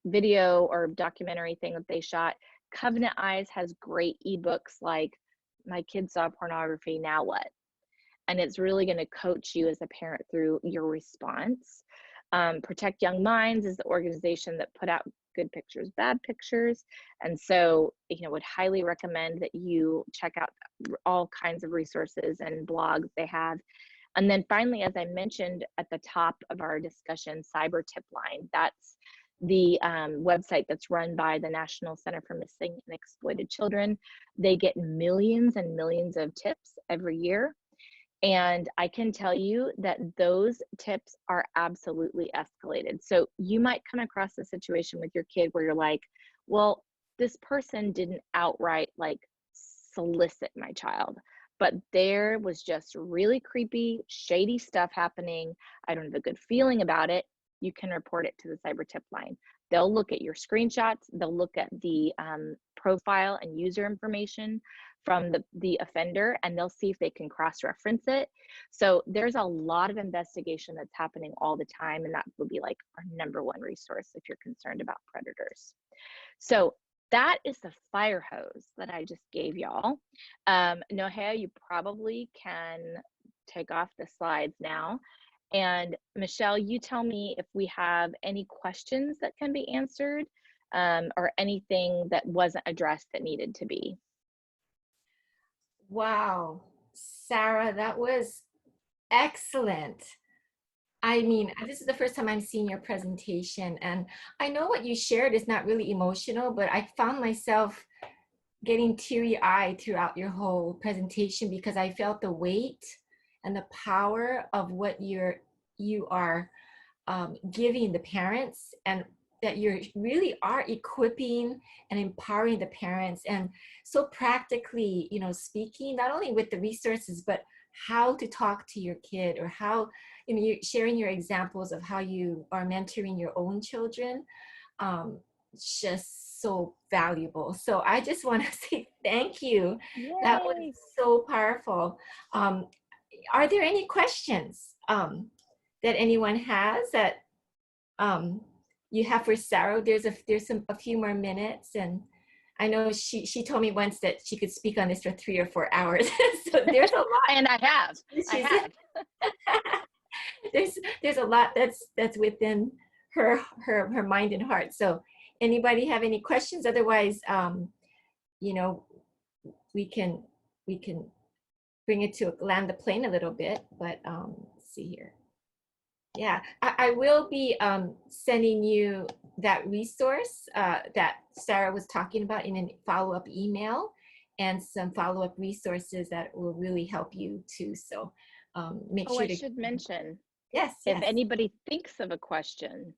video or documentary thing that they shot. Covenant Eyes has great ebooks like My Kid Saw Pornography, Now What? And it's really going to coach you as a parent through your response. Protect Young Minds is the organization that put out Good Pictures, Bad Pictures. And so, would highly recommend that you check out all kinds of resources and blogs they have. And then finally, as I mentioned at the top of our discussion, Cyber Tip Line, that's the website that's run by the National Center for Missing and Exploited Children. They get millions and millions of tips every year. And I can tell you that those tips are absolutely escalated. So you might come across a situation with your kid where you're like, well, this person didn't outright like solicit my child, but there was just really creepy, shady stuff happening. I don't have a good feeling about it. You can report it to the Cyber Tip Line. They'll look at your screenshots. They'll look at the profile and user information from the offender, and they'll see if they can cross-reference it. So there's a lot of investigation that's happening all the time, and that would be like our #1 resource if you're concerned about predators. So that is the fire hose that I just gave y'all. Nohea, you probably can take off the slides now. And Michelle, you tell me if we have any questions that can be answered or anything that wasn't addressed that needed to be. Wow, Sarah, that was excellent. I mean, this is the first time I'm seeing your presentation, and I know what you shared is not really emotional, but I found myself getting teary-eyed throughout your whole presentation because I felt the weight and the power of what you are giving the parents, and that you really are equipping and empowering the parents, and so practically, speaking not only with the resources, but how to talk to your kid, or how, you're sharing your examples of how you are mentoring your own children. Just so valuable. So I just want to say thank you. Yay. That was so powerful. Are there any questions that anyone has that you have for Sarah? There's a few more minutes, and I know she told me once that she could speak on this for 3 or 4 hours. So there's a lot. And I have. There's a lot that's within her mind and heart. So anybody have any questions? Otherwise, we can bring it to land the plane a little bit. But let's see here. Yeah, I will be sending you that resource that Sarah was talking about in a follow-up email, and some follow-up resources that will really help you too. So make sure I should mention, yes, if anybody thinks of a question,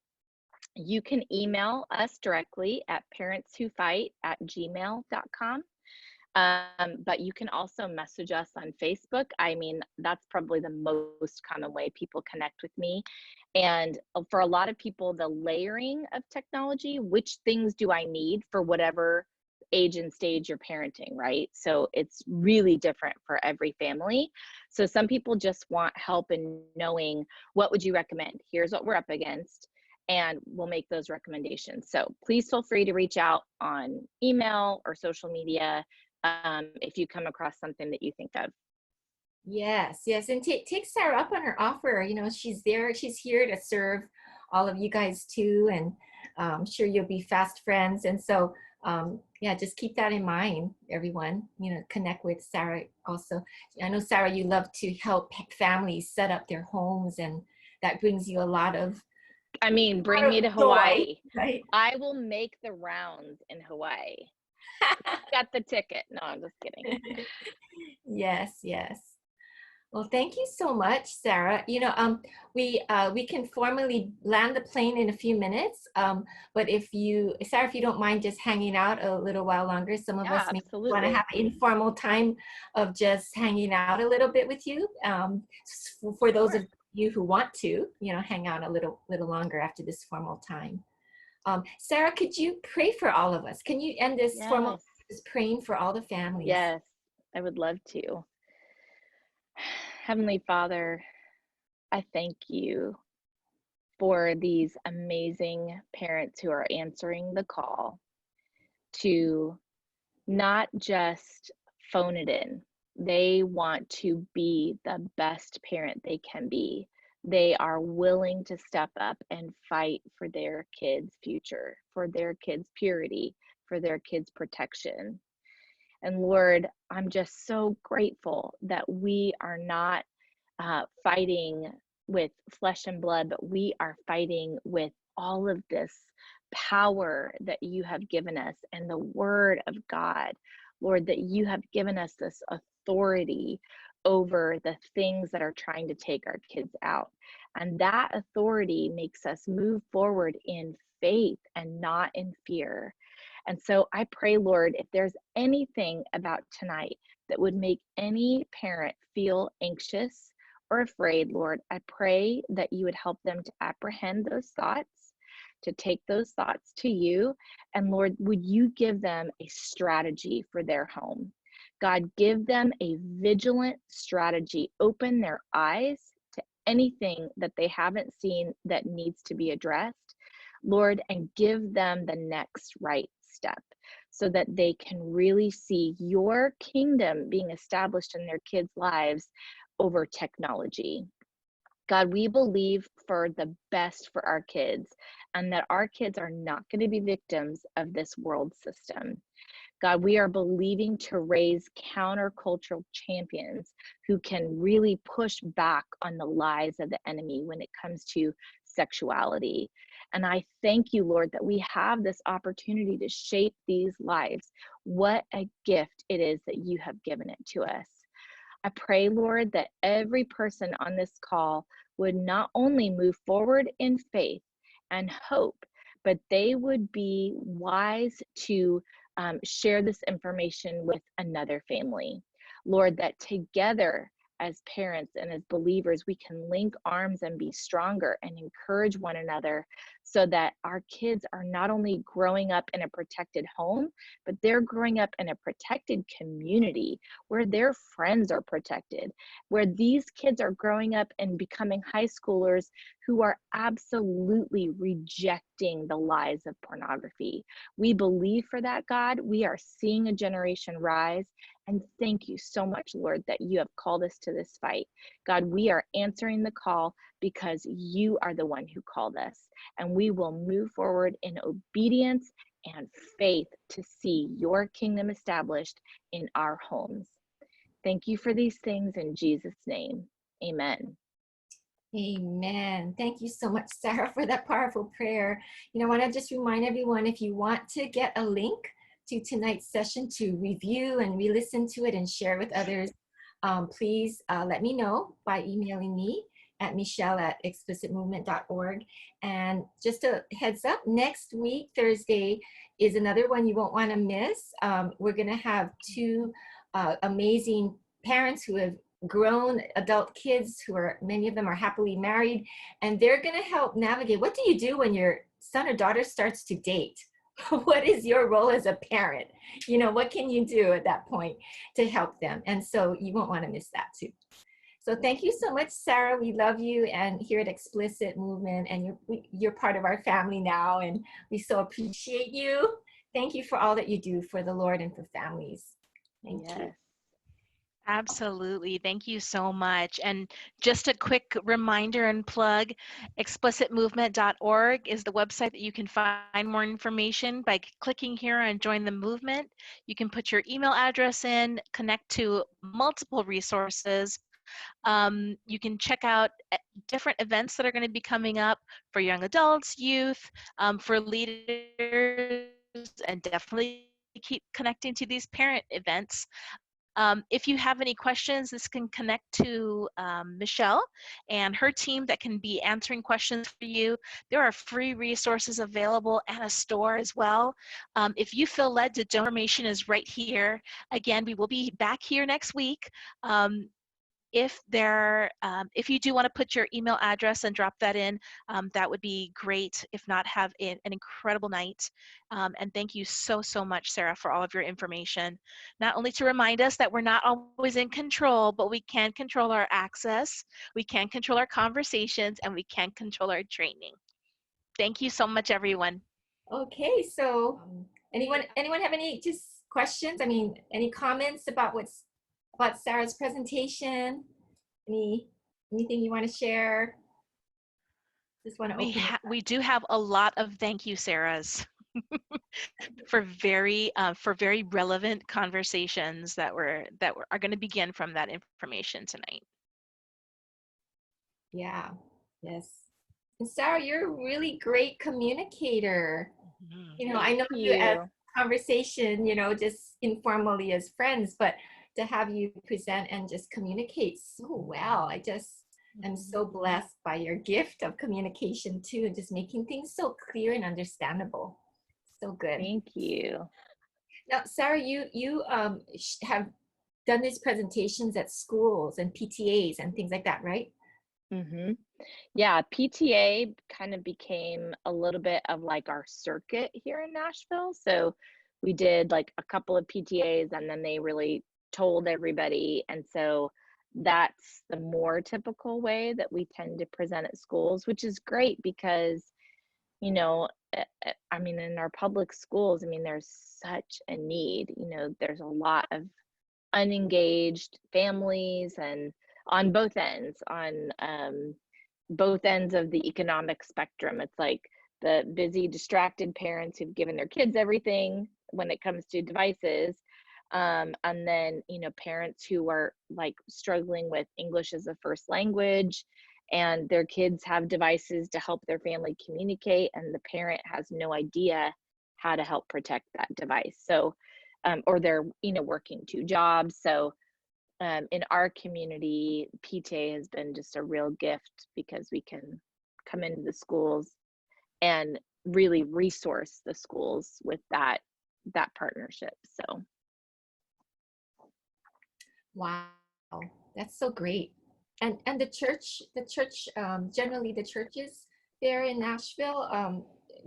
you can email us directly at parentswhofight@gmail.com. But you can also message us on Facebook. I mean, that's probably the most common way people connect with me. And for a lot of people, the layering of technology, which things do I need for whatever age and stage you're parenting, right? So it's really different for every family. So some people just want help in knowing, what would you recommend? Here's what we're up against, and we'll make those recommendations. So please feel free to reach out on email or social media if you come across something that you think of. Yes, and take Sarah up on her offer. She's here to serve all of you guys too, and I'm sure you'll be fast friends. And so yeah, just keep that in mind, everyone. Connect with Sarah also. I know, Sarah, you love to help families set up their homes, and that brings you a lot of, bring me to Hawaii. Right? I will make the rounds in Hawaii. Got the ticket. No, I'm just kidding. Yes. Well, thank you so much, Sarah. We can formally land the plane in a few minutes. But Sarah, if you don't mind just hanging out a little while longer, some of us may want to have an informal time of just hanging out a little bit with you. For those of you who want to, hang out a little longer after this formal time. Sarah, could you pray for all of us? Can you end this formal just praying for all the families? Yes, I would love to. Heavenly Father, I thank you for these amazing parents who are answering the call to not just phone it in. They want to be the best parent they can be. they are willing to step up and fight for their kids' future, for their kids' purity, for their kids' protection. And Lord, I'm just so grateful that we are not fighting with flesh and blood, but we are fighting with all of this power that you have given us and the word of God, Lord, that you have given us this authority over the things that are trying to take our kids out. And that authority makes us move forward in faith and not in fear. And so I pray, Lord, if there's anything about tonight that would make any parent feel anxious or afraid, Lord, I pray that you would help them to apprehend those thoughts, to take those thoughts to you. And Lord, would you give them a strategy for their home? God, give them a vigilant strategy. Open their eyes to anything that they haven't seen that needs to be addressed, Lord, and give them the next right step so that they can really see your kingdom being established in their kids' lives over technology. God, we believe for the best for our kids and that our kids are not going to be victims of this world system. God, we are believing to raise countercultural champions who can really push back on the lies of the enemy when it comes to sexuality. And I thank you, Lord, that we have this opportunity to shape these lives. What a gift it is that you have given it to us. I pray, Lord, that every person on this call would not only move forward in faith and hope, but they would be wise to share this information with another family. Lord, that together as parents and as believers, we can link arms and be stronger and encourage one another so that our kids are not only growing up in a protected home, but they're growing up in a protected community where their friends are protected, where these kids are growing up and becoming high schoolers who are absolutely rejecting the lies of pornography. We believe for that, God. We are seeing a generation rise. And thank you so much, Lord, that you have called us to this fight. God, we are answering the call because you are the one who called us. And we will move forward in obedience and faith to see your kingdom established in our homes. Thank you for these things in Jesus' name. Amen. Amen. Thank you so much, Sarah, for that powerful prayer. I want to just remind everyone, if you want to get a link to tonight's session to review and re-listen to it and share with others, please let me know by emailing me at michele@explicitmovement.org. And just a heads up, next week, Thursday, is another one you won't want to miss. We're going to have two amazing parents who have grown adult kids who are, many of them are happily married, and they're going to help navigate. What do you do when your son or daughter starts to date? What is your role as a parent? What can you do at that point to help them? And so you won't want to miss that too. So thank you so much, Sarah. We love you, and here at Explicit Movement, and you're part of our family now, and we so appreciate you. Thank you for all that you do for the Lord and for families. Thank you. Absolutely. Thank you so much. And just a quick reminder and plug, explicitmovement.org is the website that you can find more information by clicking here on Join the Movement. You can put your email address in, connect to multiple resources. You can check out different events that are going to be coming up for young adults, youth, for leaders, and definitely keep connecting to these parent events. If you have any questions, this can connect to Michele and her team that can be answering questions for you. There are free resources available and a store as well. If you feel led to donate, information is right here. Again, we will be back here next week. If you do want to put your email address and drop that in, that would be great. If not, have an incredible night. And thank you so much, Sarah, for all of your information. Not only to remind us that we're not always in control, but we can control our access, we can control our conversations, and we can control our training. Thank you so much, everyone. Okay, so anyone have any just questions? I mean, any comments about Sarah's presentation? Anything you want to share? Just want to open it. We do have a lot of thank you, Sarahs, for very relevant conversations that are going to begin from that information tonight. Yeah. Yes. And Sarah, you're a really great communicator. You know, I know you as conversation, you know, just informally as friends, but to have you present and just communicate so well, I'm so blessed by your gift of communication too, and just making things so clear and understandable. So good. Thank you. Now, Sarah, you have done these presentations at schools and PTAs and things like that, right? Mm-hmm. Yeah, PTA kind of became a little bit of like our circuit here in Nashville. So we did like a couple of PTAs and then they really told everybody. And so that's the more typical way that we tend to present at schools, which is great because, you know, I mean, in our public schools, I mean, there's such a need, you know, there's a lot of unengaged families and on both ends, on both ends of the economic spectrum. It's like the busy, distracted parents who've given their kids everything when it comes to devices. And then, you know, parents who are like struggling with English as a first language and their kids have devices to help their family communicate and the parent has no idea how to help protect that device. So, or they're, you know, working two jobs. So in our community, PTA has been just a real gift because we can come into the schools and really resource the schools with that partnership. So wow, that's so great. And the church generally the churches there in Nashville,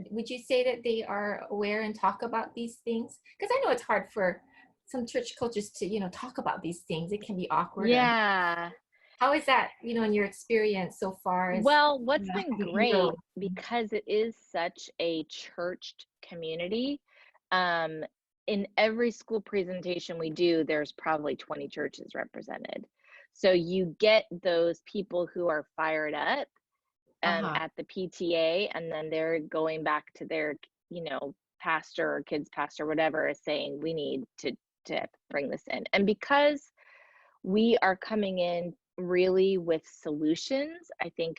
would you say that they are aware and talk about these things? Because I know it's hard for some church cultures to, you know, talk about these things. It can be awkward. yeah. How is that, you know, in your experience so far? Well, what's you know, been having great grown? because it is such a churched community, um, in every school presentation we do, there's probably 20 churches represented. So you get those people who are fired up Uh-huh. at the PTA, and then they're going back to their, you know, pastor or kids pastor, whatever, is saying we need to bring this in. And because we are coming in really with solutions, I think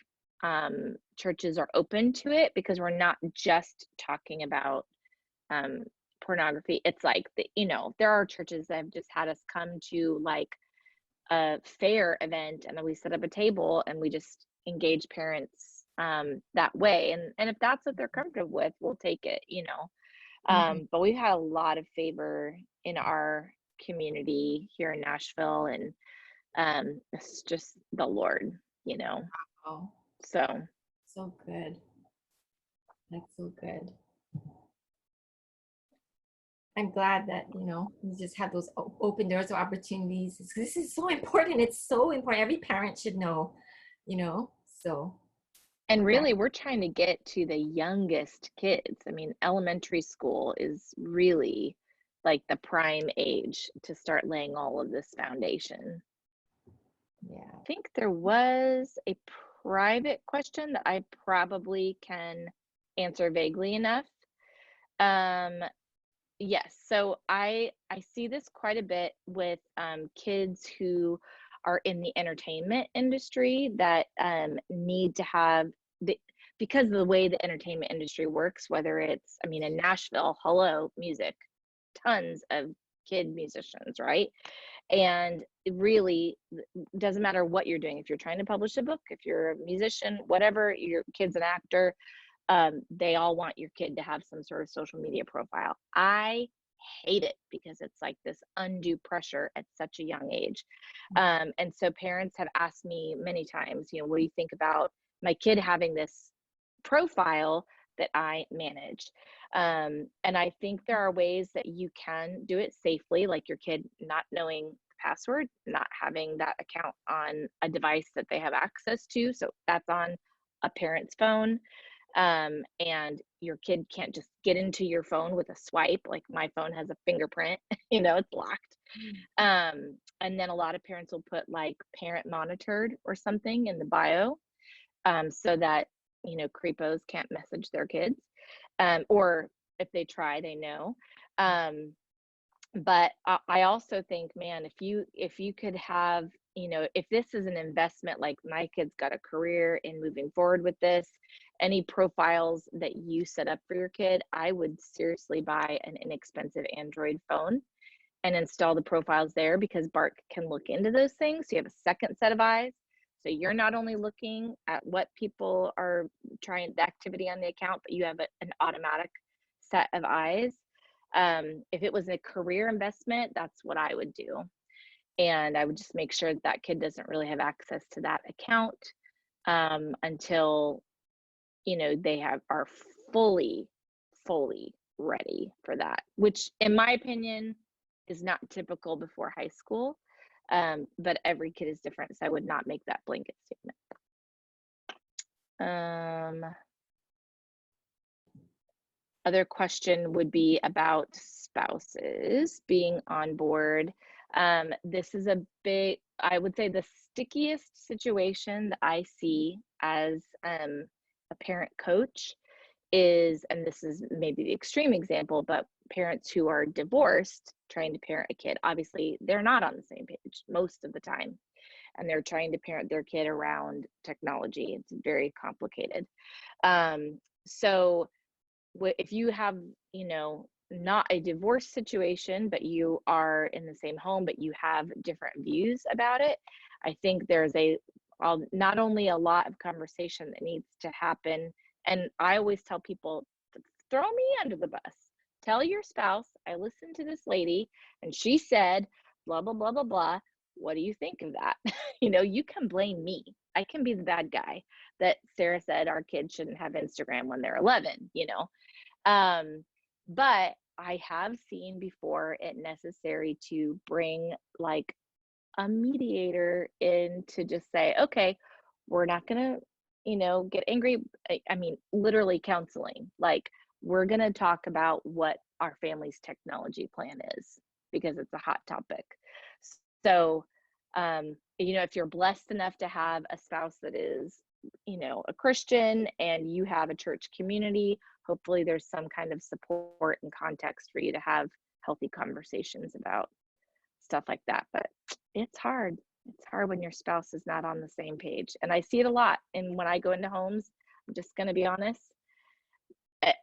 churches are open to it because we're not just talking about pornography. It's like, you know, there are churches that have just had us come to like a fair event and then we set up a table and we just engage parents that way. And if that's what they're comfortable with, we'll take it, you know. But we've had a lot of favor in our community here in Nashville, and it's just the Lord, you know. Oh, So so good. That's so good. I'm glad that, you know, you just have those open doors of opportunities. This is so important. It's so important. Every parent should know, you know, so. and really we're trying to get to the youngest kids. I mean, elementary school is really like the prime age to start laying all of this foundation. Yeah. I think there was a private question that I probably can answer vaguely enough. Yes, so I see this quite a bit with kids who are in the entertainment industry that need to have the because of the way the entertainment industry works, whether it's, I mean, in Nashville, hello, music, tons of kid musicians, right? And it really doesn't matter what you're doing. If you're trying to publish a book, if you're a musician, whatever, your kid's an actor, they all want your kid to have some sort of social media profile. I hate it because it's like this undue pressure at such a young age. And so parents have asked me many times, you know, what do you think about my kid having this profile that I manage? And I think there are ways that you can do it safely, like your kid not knowing the password, not having that account on a device that they have access to. So that's on a parent's phone. And your kid can't just get into your phone with a swipe. Like my phone has a fingerprint, you know, it's locked. And then a lot of parents will put like parent monitored or something in the bio, so that creepos can't message their kids, or if they try, they know. But I also think, man, if you could have, if this is an investment, like my kid's got a career in moving forward with this, any profiles that you set up for your kid, I would seriously buy an inexpensive Android phone and install the profiles there, because Bart can look into those things. So you have a second set of eyes. So you're not only looking at what people are trying, the activity on the account, but you have an automatic set of eyes. If it was a career investment, that's what I would do. And I would just make sure that kid doesn't really have access to that account until, they are fully ready for that, which in my opinion is not typical before high school. But every kid is different, so I would not make that blanket statement. Other question would be about spouses being on board. This is I would say the stickiest situation that I see as a parent coach is, and this is maybe the extreme example, but parents who are divorced trying to parent a kid, obviously they're not on the same page most of the time, and they're trying to parent their kid around technology. It's very complicated. So if you have, not a divorce situation, but you are in the same home, but you have different views about it, I think there's not only a lot of conversation that needs to happen. And I always tell people, throw me under the bus. Tell your spouse, I listened to this lady and she said, blah, blah, blah, blah, blah. What do you think of that? You can blame me. I can be the bad guy that Sarah said our kids shouldn't have Instagram when they're 11, but I have seen before it necessary to bring like a mediator in to just say, okay, we're not going to, get angry. I mean, literally counseling, like we're going to talk about what our family's technology plan is, because it's a hot topic. So, if you're blessed enough to have a spouse that is, a Christian and you have a church community, hopefully there's some kind of support and context for you to have healthy conversations about stuff like that. But it's hard. It's hard when your spouse is not on the same page. And I see it a lot. And when I go into homes, I'm just going to be honest,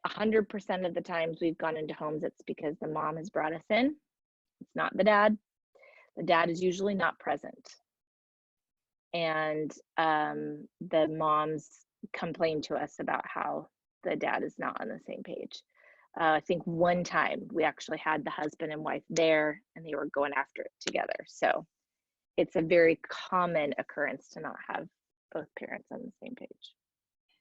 100% of the times we've gone into homes, it's because the mom has brought us in. It's not the dad. The dad is usually not present. And the moms complain to us about how the dad is not on the same page. I think one time we actually had the husband and wife there and they were going after it together. So it's a very common occurrence to not have both parents on the same page.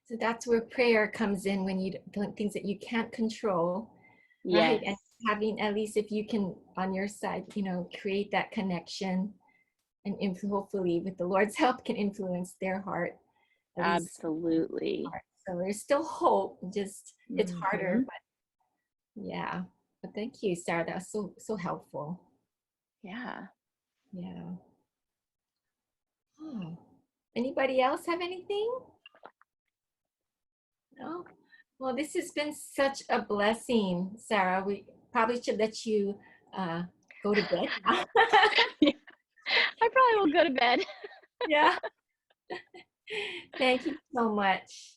So that's where prayer comes in, when you do things that you can't control, Yes. right? And having, at least if you can on your side, create that connection, and hopefully with the Lord's help can influence their heart. Absolutely. So there's still hope, just it's harder, but yeah. But thank you, Sarah. That was so helpful. Yeah. Oh. Anybody else have anything? No? Well, this has been such a blessing, Sarah. We probably should let you go to bed now. I probably will go to bed. Yeah. Thank you so much.